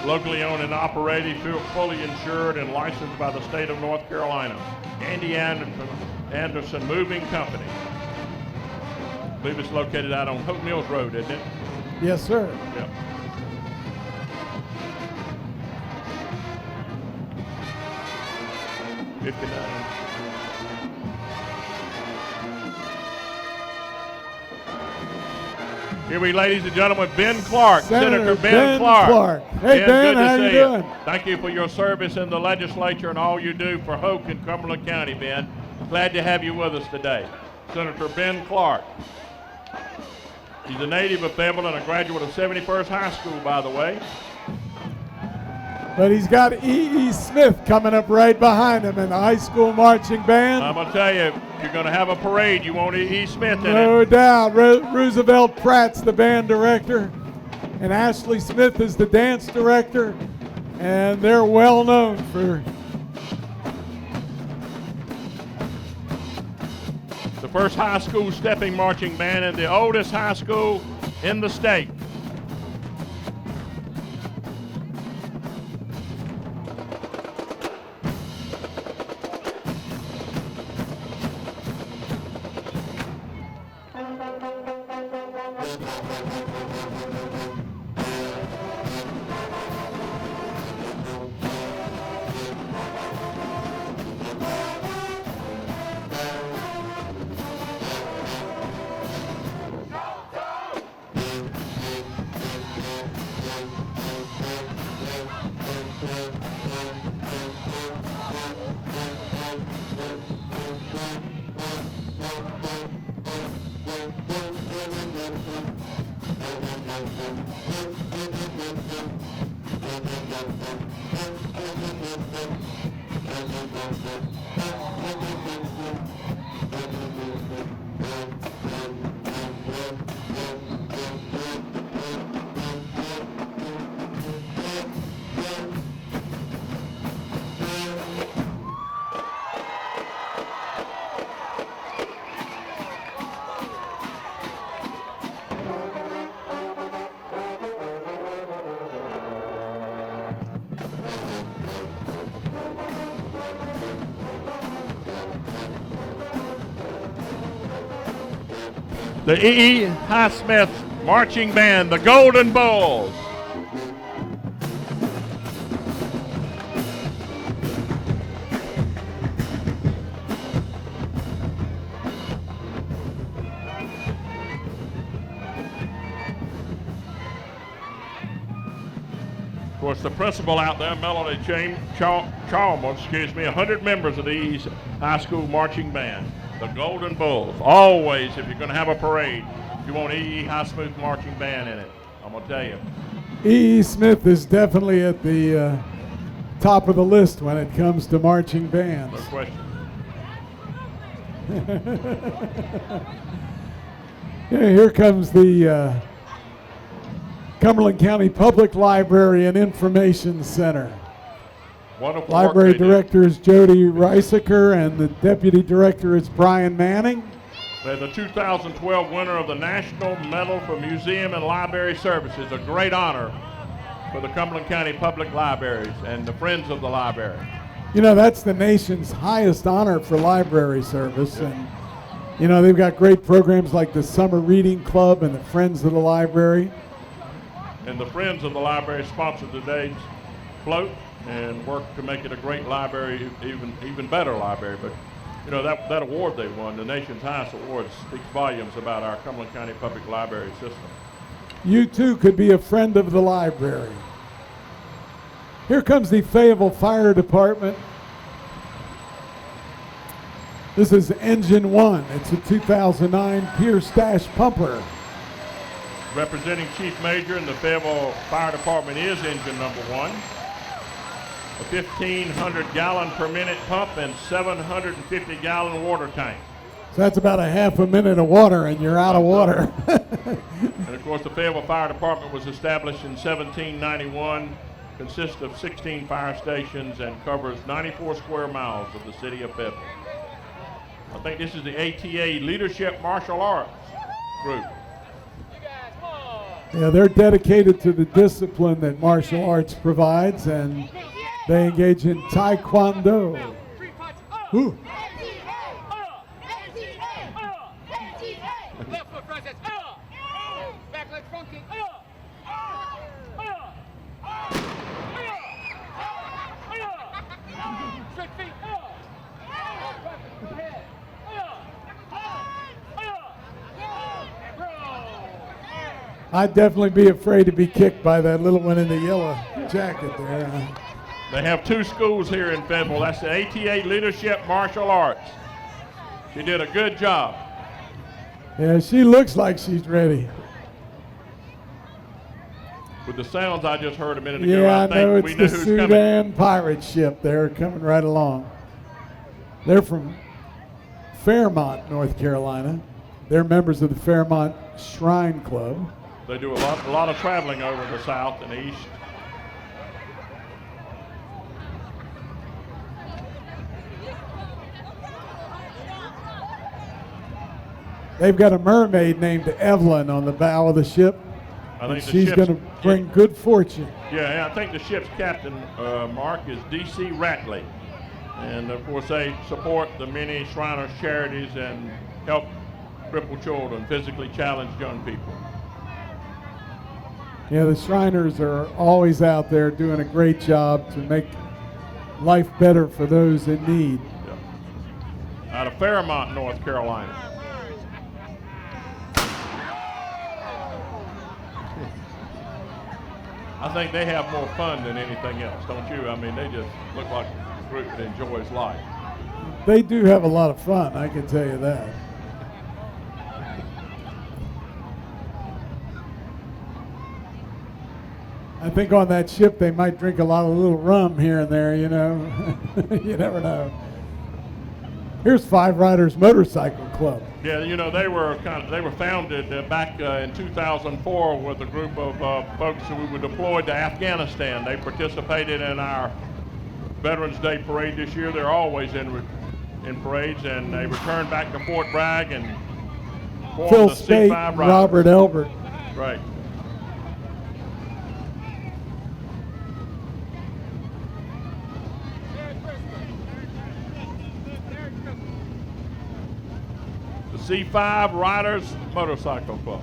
B: Locally owned and operated, fully insured and licensed by the state of North Carolina. Andy Anderson Moving Company. I believe it's located out on Hope Mills Road, isn't it?
A: Yes, sir.
B: Yep. Here we, ladies and gentlemen, Ben Clark, Senator Ben Clark.
A: Hey, Ben,
B: good to
A: how you
B: see
A: doing?
B: Thank you for your service in the legislature and all you do for Hoke and Cumberland County, Ben. Glad to have you with us today. Senator Ben Clark. He's a native of Fayetteville and a graduate of 71st High School, by the way.
A: But he's got E.E. Smith coming up right behind him in the high school marching band.
B: I'm going to tell you, if you're going to have a parade, you want E.E. Smith in it.
A: No doubt. Roosevelt Pratt's the band director, and Ashley Smith is the dance director, and they're well known for
B: the first high school stepping marching band and the oldest high school in the state. The E.E. Highsmith Marching Band, the Golden Bulls. Of course, the principal out there, Melody Chalmers, 100 members of the E.E. High School Marching Band. The Golden Bulls. Always, if you're going to have a parade, you want E.E. Highsmith Marching Band in it. I'm going to tell you.
A: E.E. Smith is definitely at the top of the list when it comes to marching bands.
B: No question.
A: Yeah, here comes the Cumberland County Public Library and Information Center.
B: Wonderful
A: Library
B: work they
A: director is Jody Reisiker, and the deputy director is Brian Manning.
B: They're the 2012 winner of the National Medal for Museum and Library Services, a great honor for the Cumberland County Public Libraries and the Friends of the Library.
A: You know, that's the nation's highest honor for library service. And, you know, they've got great programs like the Summer Reading Club and the Friends of the Library.
B: And the Friends of the Library sponsor today's float and work to make it a great library, even better library. But, you know, that award they won, the nation's highest award, speaks volumes about our Cumberland County Public Library system.
A: You too could be a friend of the library. Here comes the Fayetteville Fire Department. This is Engine 1. It's a 2009 Pierce Dash pumper.
B: Representing Chief Major in the Fayetteville Fire Department is engine number 1. A 1,500 gallon per minute pump and 750 gallon water tank.
A: So that's about a half a minute of water and you're out of water.
B: And of course, the Fayetteville Fire Department was established in 1791, consists of 16 fire stations, and covers 94 square miles of the city of Fayetteville. I think this is the ATA Leadership Martial Arts group.
A: Yeah, they're dedicated to the discipline that martial arts provides, and they engage in Taekwondo. Ooh.
D: Left foot front says, back leg front kick, straight feet, head,
A: I'd definitely be afraid to be kicked by that little one in the yellow jacket there.
B: They have 2 schools here in Fayetteville. That's the ATA Leadership Martial Arts. She did a good job.
A: Yeah, she looks like she's ready.
B: With the sounds I just heard a minute ago,
A: Yeah,
B: I
A: I know
B: think
A: it's
B: we know
A: the
B: who's coming.
A: Sudan pirate ship. They're coming right along. They're from Fairmont, North Carolina. They're members of the Fairmont Shrine Club.
B: They do a lot of traveling over the south and east.
A: They've got a mermaid named Evelyn on the bow of the ship.
B: I
A: And
B: think the
A: she's
B: ship's-
A: going to bring good fortune.
B: Yeah, I think the ship's captain, Mark, is D.C. Ratley. And of course, they support the many Shriners charities and help crippled children, physically challenged young people.
A: Yeah, the Shriners are always out there doing a great job to make life better for those in need.
B: Yeah. Out of Fairmont, North Carolina. I think they have more fun than anything else, don't you? I mean, they just look like a group that enjoys life.
A: They do have a lot of fun, I can tell you that. I think on that ship they might drink a lot of little rum here and there, you know. You never know. Here's Five Riders Motorcycle Club.
B: Yeah, you know, they were founded back in 2004 with a group of folks who were deployed to Afghanistan. They participated in our Veterans Day parade this year. They're always in parades, and they returned back to Fort Bragg and formed
A: Phil
B: the
A: Spate,
B: C5
A: and
B: Riders.
A: Robert Elbert.
B: Right. The C5 Riders Motorcycle Club.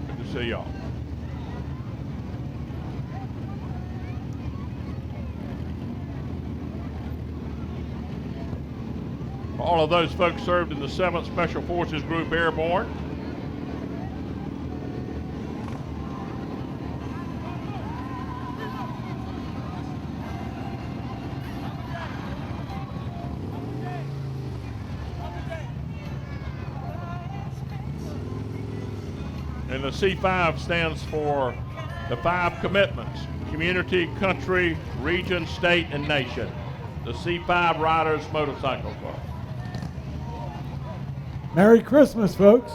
B: Good to see y'all. All of those folks served in the 7th Special Forces Group Airborne. And the C5 stands for the 5 commitments: community, country, region, state, and nation. The C5 Riders Motorcycle Club.
A: Merry Christmas, folks.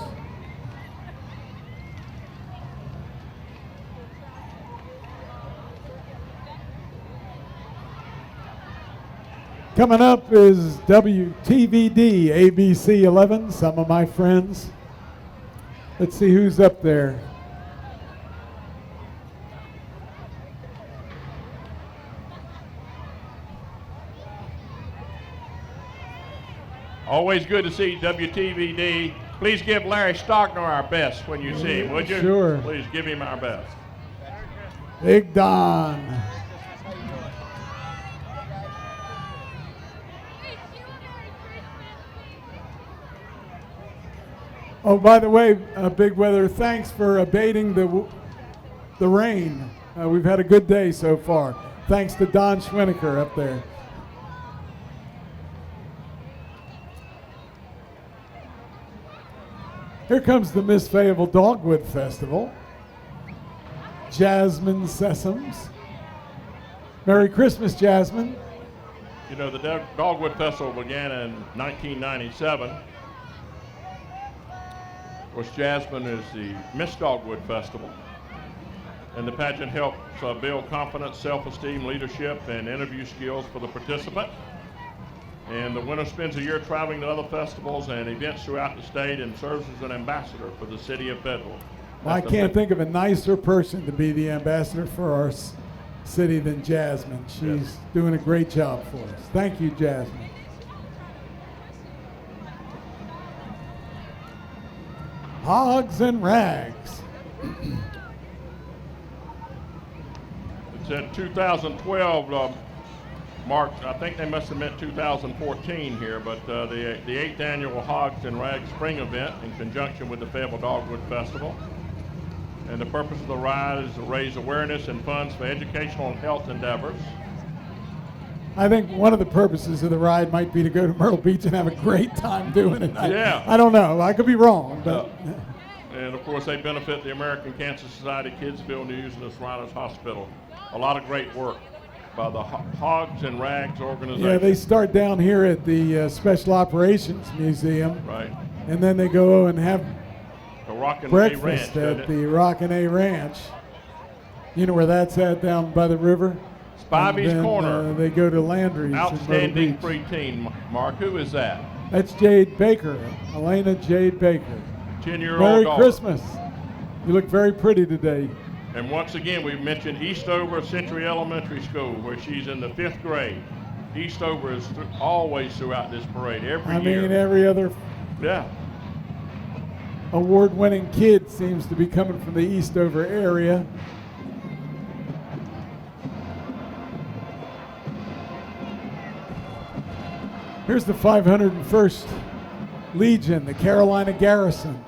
A: Coming up is WTVD ABC 11, some of my friends. Let's see who's up there.
B: Always good to see WTVD. Please give Larry Stockner our best when you see him, would you?
A: Sure.
B: Please give him our best.
A: Big Don. Oh, by the way, Big Weather, thanks for abating the rain. We've had a good day so far. Thanks to Don Schwinneker up there. Here comes the Miss Fayetteville Dogwood Festival. Jasmine Sessoms. Merry Christmas, Jasmine.
B: You know, the Dogwood Festival began in 1997. Of course, Jasmine is the Miss Dogwood Festival. And the pageant helps build confidence, self-esteem, leadership, and interview skills for the participant. And the winner spends a year traveling to other festivals and events throughout the state and serves as an ambassador for the city of Fayetteville.
A: Well, I can't think of a nicer person to be the ambassador for our city than Jasmine. She's doing a great job for us. Thank you, Jasmine. Hogs and Rags.
B: It's at 2012 marked, I think they must have meant 2014 here, but the 8th annual Hogs and Rags Spring event in conjunction with the Fayetteville Dogwood Festival. And the purpose of the ride is to raise awareness and funds for educational and health endeavors.
A: I think one of the purposes of the ride might be to go to Myrtle Beach and have a great time doing it. I don't know. I could be wrong, but.
B: And of course, they benefit the American Cancer Society, Kidsville News, and the Shriners Hospital. A lot of great work by the Hogs and Rags organization.
A: Yeah, they start down here at the Special Operations Museum.
B: Right.
A: And then they go and have
B: The Rockin' A
A: breakfast
B: Ranch,
A: at the Rockin' A Ranch. You know where that's at, down by the river?
B: Spivey's
A: And then,
B: Corner.
A: They go to Landry's. in Myrtle
B: Outstanding
A: Beach.
B: preteen. Mark, who is that?
A: That's Jade Baker, Elena Jade Baker.
B: 10-year-old
A: Merry
B: daughter.
A: Christmas. You look very pretty today.
B: And once again, we've mentioned Eastover Century Elementary School, where she's in the 5th grade. Eastover is always throughout this parade, every year.
A: I mean, every other
B: Yeah.
A: award-winning kid seems to be coming from the Eastover area. Here's the 501st Legion, the Carolina Garrison.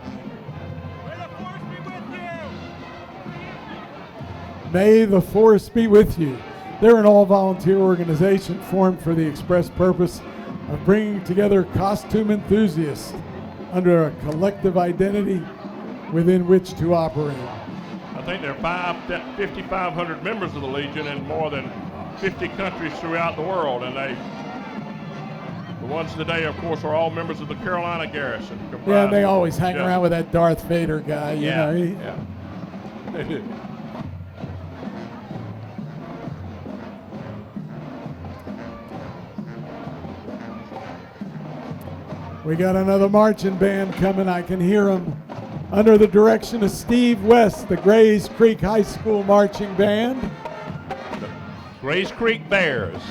A: May the force be with you. They're an all-volunteer organization formed for the express purpose of bringing together costume enthusiasts under a collective identity within which to operate.
B: I think there are 5,500 members of the Legion in more than 50 countries throughout the world, and the ones today, of course, are all members of the Carolina Garrison.
A: Yeah, and they always hang around with that Darth Vader guy. You know,
B: They do.
A: We got another marching band coming. I can hear them under the direction of Steve West, the Grays Creek High School Marching Band.
B: Grays Creek Bears.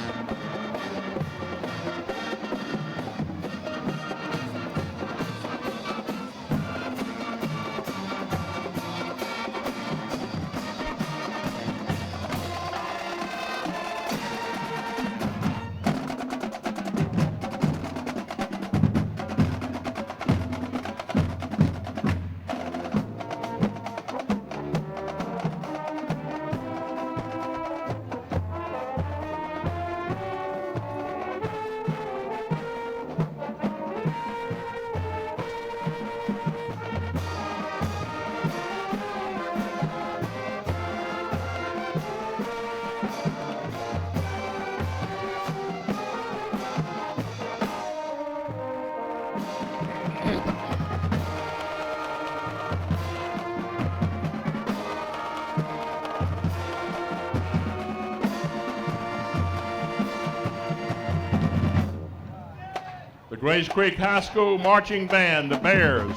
B: Grays Creek High School Marching Band, the Bears.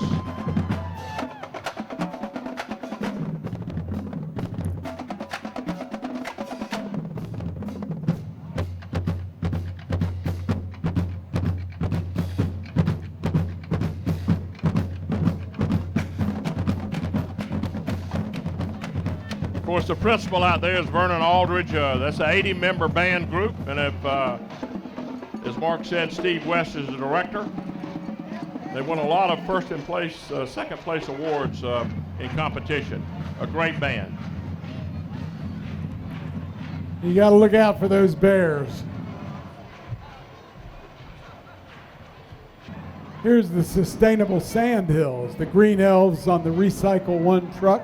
B: Of course, the principal out there is Vernon Aldridge. That's an 80-member band group, and if as Mark said, Steve West is the director. They won a lot of first and place, second place awards in competition. A great band.
A: You got to look out for those Bears. Here's the Sustainable Sandhills, the Green Elves on the Recycle One truck.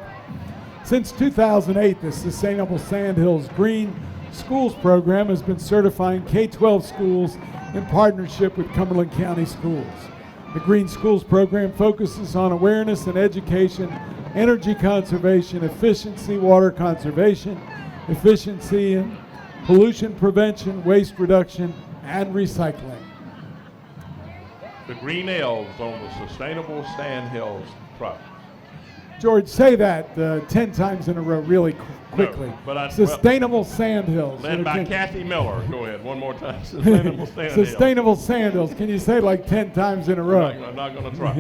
A: Since 2008, the Sustainable Sandhills Green Schools program has been certifying K-12 schools in partnership with Cumberland County Schools. The Green Schools program focuses on awareness and education, energy conservation, efficiency, water conservation, efficiency and pollution prevention, waste reduction, and recycling.
B: The Green Elves on the Sustainable Sandhills truck.
A: George, say that 10 times in a row really quickly.
B: No, but
A: Sustainable Sandhills.
B: Led by Kathy Miller. Go ahead, one more time. Sustainable Sandhills.
A: Sustainable Sandhills. Can you say it like 10 times in a row?
B: I'm not going to try.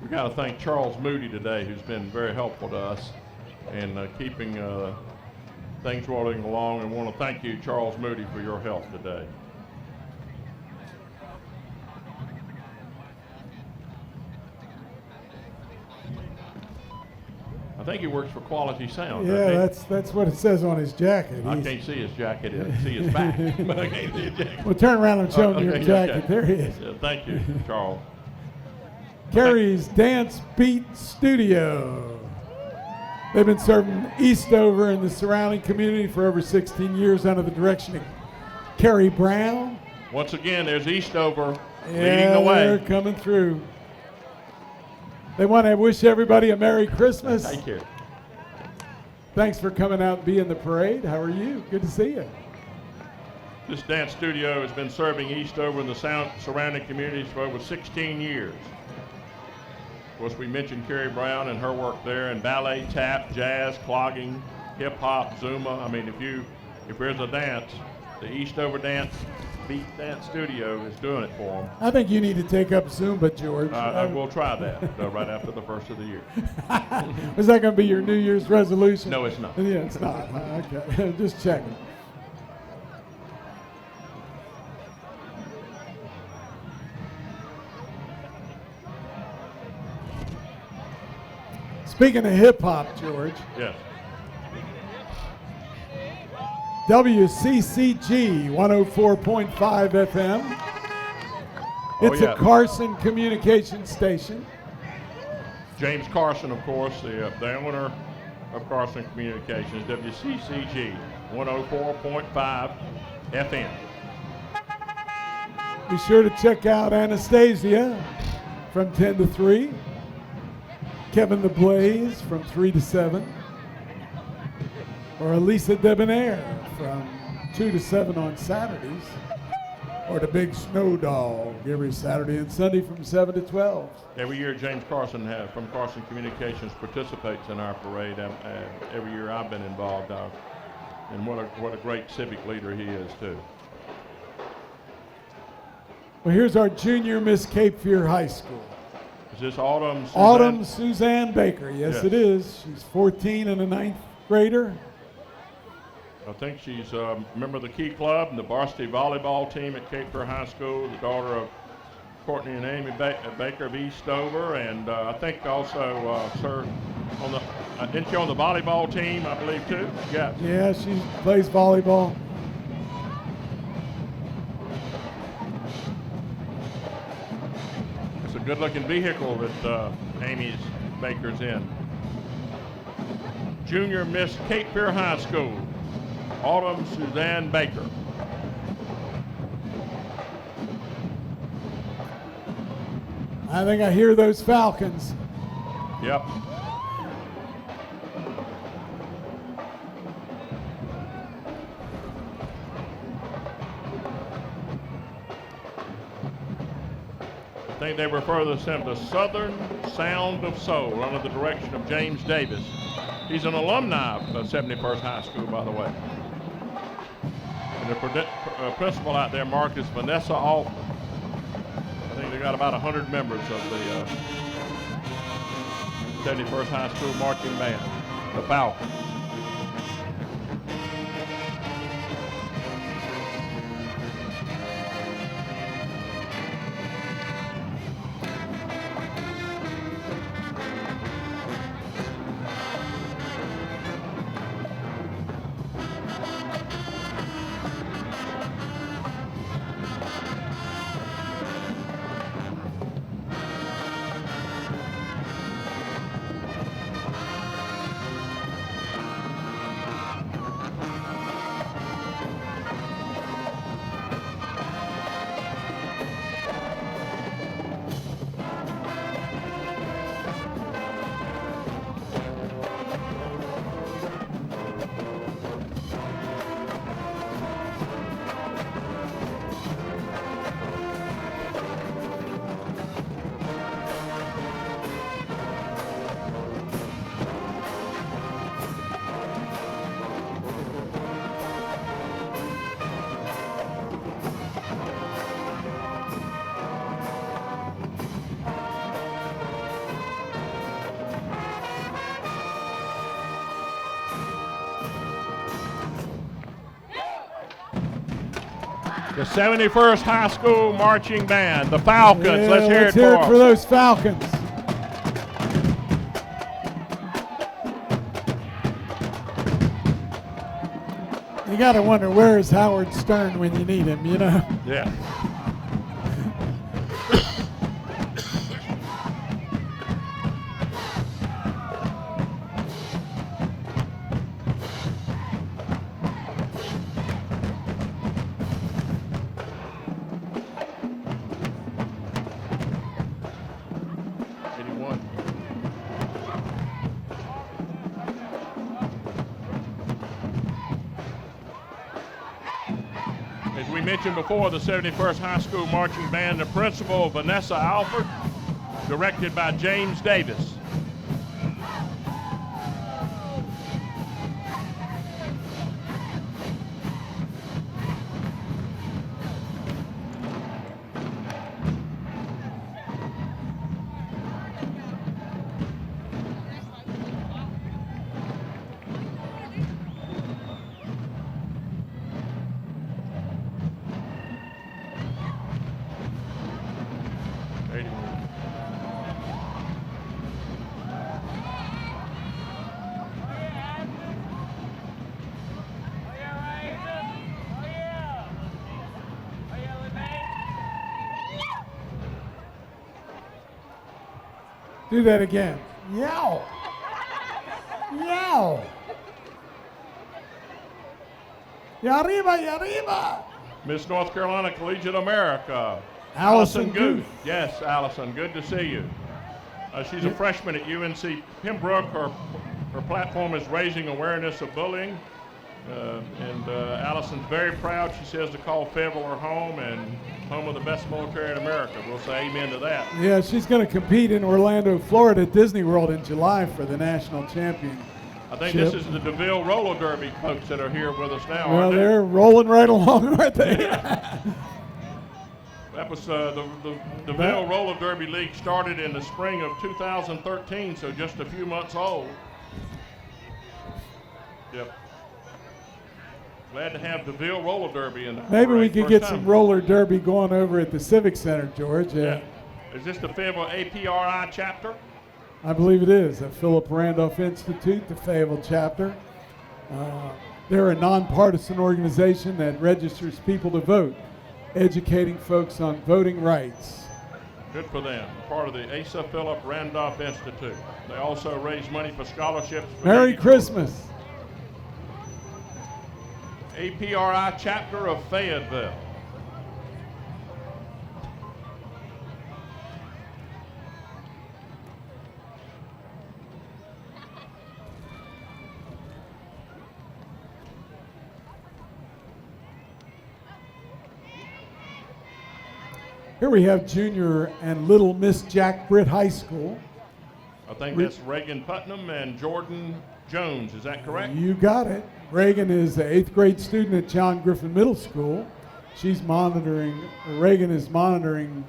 B: We got to thank Charles Moody today, who's been very helpful to us in keeping things rolling along, and want to thank you, Charles Moody, for your help today. I think he works for Quality Sound.
A: Yeah, that's what it says on his jacket.
B: I can't see his jacket. I can see his back, but I can't see his jacket.
A: Well, turn around and show him your
B: Okay,
A: jacket.
B: okay.
A: There he is.
B: Yeah, thank you, Charles.
A: Carrie's Dance Beat Studio. They've been serving Eastover and the surrounding community for over 16 years under the direction of Carrie Brown.
B: Once again, there's Eastover leading
A: Yeah,
B: the way.
A: they're coming through. They want to wish everybody a Merry Christmas.
B: Thank you.
A: Thanks for coming out and being the parade. How are you? Good to see you.
B: This dance studio has been serving Eastover and the surrounding communities for over 16 years. Of course, we mentioned Carrie Brown and her work there in ballet, tap, jazz, clogging, hip hop, Zumba. I mean, if there's a dance, the Eastover Beat Dance Studio is doing it for them.
A: I think you need to take up Zumba, George.
B: I will try that right after the first of the year.
A: Was that going to be your New Year's resolution?
B: No, it's not.
A: Yeah, it's not. Okay, just checking. Speaking of hip hop, George,
B: Yes.
A: WCCG 104.5 FM. It's
B: yeah.
A: a Carson communication station.
B: James Carson, of course, the owner of Carson Communications, WCCG 104.5 FM.
A: Be sure to check out Anastasia from 10 to 3. Kevin the Blaze from 3 to 7. Or Elisa Debonair from 2 to 7 on Saturdays. Or the Big Snow Dog every Saturday and Sunday from 7 to 12.
B: Every year, James Carson from Carson Communications participates in our parade. Every year I've been involved, and what a great civic leader he is too.
A: Well, here's our junior Miss Cape Fear High School.
B: Is this Autumn?
A: Autumn Suzanne Baker. Yes,
B: Yes.
A: it is. She's 14 and a 9th grader.
B: I think she's a member of the Key Club and the varsity volleyball team at Cape Fear High School, the daughter of Courtney and Amy Baker of Eastover, and I think also served on the, didn't she on the volleyball team, I believe, too? Yes.
A: Yeah, she plays volleyball.
B: It's a good-looking vehicle that Amy's Baker's in. Junior Miss Cape Fear High School, Autumn Suzanne Baker.
A: I think I hear those Falcons.
B: Yep. I think they refer to this as the Southern Sound of Soul under the direction of James Davis. He's an alumni of 71st High School, by the way. And the principal out there, Mark, is Vanessa Altman. I think they got about 100 members of the 71st High School marching band, the Falcons. the 71st High School Marching Band, the Falcons.
A: Yeah,
B: Let's hear it
A: it
B: for
A: for
B: them.
A: those Falcons. You got to wonder, where is Howard Stern when you need him, you know?
B: Yeah. As we mentioned before, the 71st High School Marching Band, the principal, Vanessa Alford, directed by James Davis.
A: Do that again. Yow. Yow. Yariba, yariba.
B: Miss North Carolina Collegiate America,
A: Allison
B: Guth.
A: Guth.
B: Yes, Allison, good to see you. She's a freshman at UNC Pembroke. Her platform is raising awareness of bullying. And Allison's very proud, she says, to call Fayetteville her home and home of the best military in America. We'll say amen to that.
A: Yeah, she's going to compete in Orlando, Florida at Disney World in July for the national champion.
B: I think this is the DeVille Roller Derby folks that are here with us now,
A: Well,
B: aren't they?
A: they're rolling right along, aren't they?
B: That was the DeVille Roller Derby League started in the spring of 2013, so just a few months old. Yep. Glad to have DeVille Roller Derby in there.
A: Maybe we could get some roller derby going over at the Civic Center, George.
B: Yeah. Is this the Fayetteville APRI chapter?
A: I believe it is. The Philip Randolph Institute, the Fayetteville chapter. They're a nonpartisan organization that registers people to vote, educating folks on voting rights.
B: Good for them. Part of the Asa Philip Randolph Institute. They also raise money for scholarships. For
A: Merry
B: needy
A: Christmas.
B: children. APRI chapter of Fayetteville.
A: Here we have Junior and Little Miss Jack Britt High School.
B: I think that's Reagan Putnam and Jordan Jones. Is that correct?
A: You got it. Reagan is an 8th grade student at John Griffin Middle School. She's monitoring, Reagan is monitoring,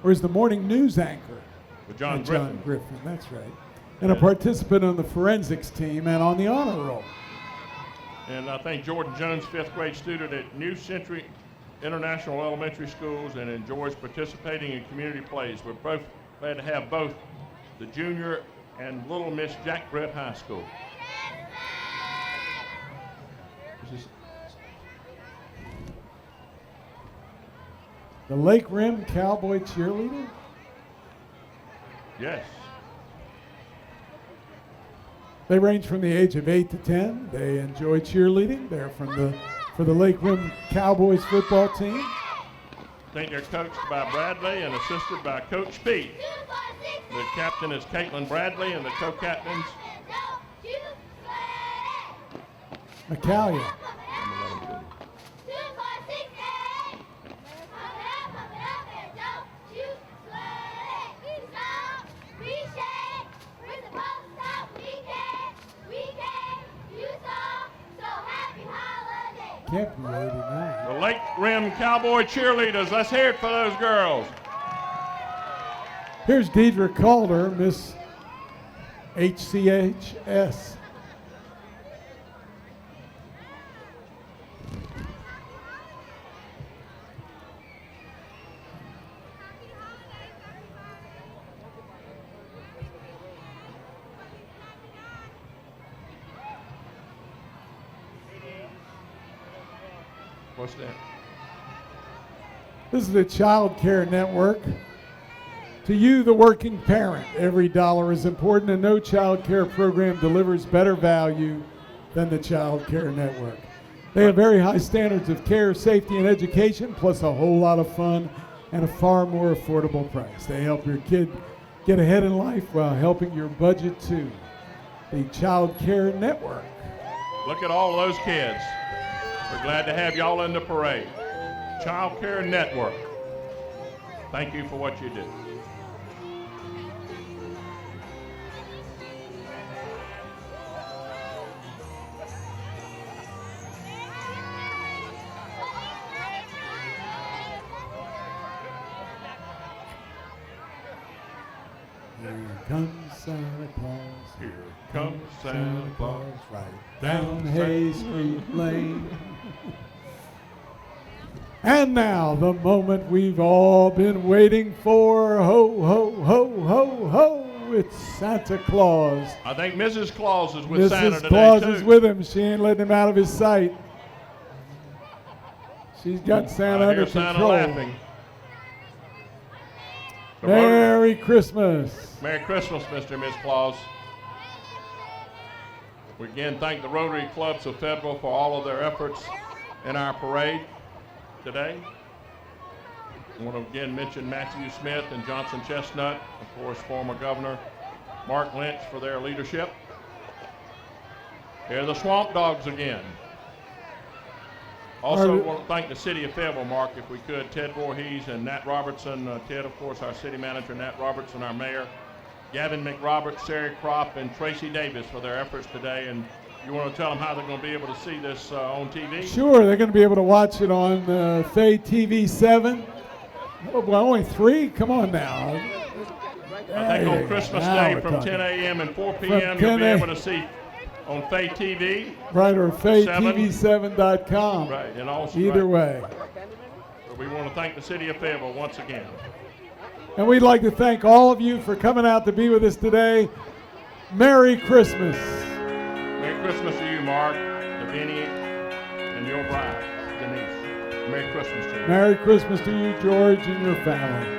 A: or is the morning news anchor
B: With John
A: at
B: Griffin.
A: John Griffin, that's right. And a participant on the forensics team and on the honor roll.
B: And I think Jordan Jones, 5th grade student at New Century International Elementary Schools, and enjoys participating in community plays. We're both glad to have both the junior and Little Miss Jack Britt High School.
A: The Lake Rim Cowboy Cheerleader.
B: Yes.
A: They range from the age of 8 to 10. They enjoy cheerleading. They're for the Lake Rim Cowboys football team.
B: I think they're coached by Bradley and assisted by Coach Pete. The captain is Caitlin Bradley, and the co-captains
A: McCallia. Can't be 89.
B: the Lake Rim Cowboy Cheerleaders. Let's hear it for those girls.
A: Here's Deidre Calder, Miss HCHS.
B: What's that?
A: This is the Child Care Network. To you, the working parent, every dollar is important, and no child care program delivers better value than the Child Care Network. They have very high standards of care, safety, and education, plus a whole lot of fun and a far more affordable price. They help your kid get ahead in life while helping your budget too. The Child Care Network.
B: Look at all those kids. We're glad to have y'all in the parade. Child Care Network. Thank you for what you do.
A: Here comes Santa Claus.
B: Here comes Santa Claus.
A: Right down Hay Street Lane. And now, the moment we've all been waiting for. Ho, ho, ho, ho, ho. It's Santa Claus.
B: I think Mrs. Claus is with Santa
A: Mrs.
B: today,
A: Claus
B: too.
A: is with him. She ain't letting him out of his sight. She's got Santa
B: I hear
A: under
B: Santa
A: control.
B: laughing. So
A: Merry Christmas.
B: Merry Christmas, Mr. and Miss Claus. We again thank the Rotary Clubs of Fayetteville for all of their efforts in our parade today. I want to again mention Matthew Smith and Johnson Chestnut, of course, former Governor Mark Lynch for their leadership. Here are the Swamp Dogs again. Also want to thank the city of Fayetteville, Mark, if we could, Ted Voorhees and Nat Robertson. Ted, of course, our city manager, Nat Robertson, our mayor, Gavin McRoberts, Sari Kropp, and Tracy Davis for their efforts today. And you want to tell them how they're going to be able to see this on TV?
A: Sure, they're going to be able to watch it on Fay TV 7. Oh, well, only 3? Come on now.
B: I think on Christmas Day from 10 a.m. and 4 p.m. you'll be able to see on Fay TV.
A: Right, or FayTV7.com.
B: Right, and also
A: Either way.
B: So we want to thank the city of Fayetteville once again.
A: And we'd like to thank all of you for coming out to be with us today. Merry Christmas.
B: Merry Christmas to you, Mark, Lavinia, and your bride, Denise. Merry Christmas to you.
A: Merry Christmas to you, George, and your family.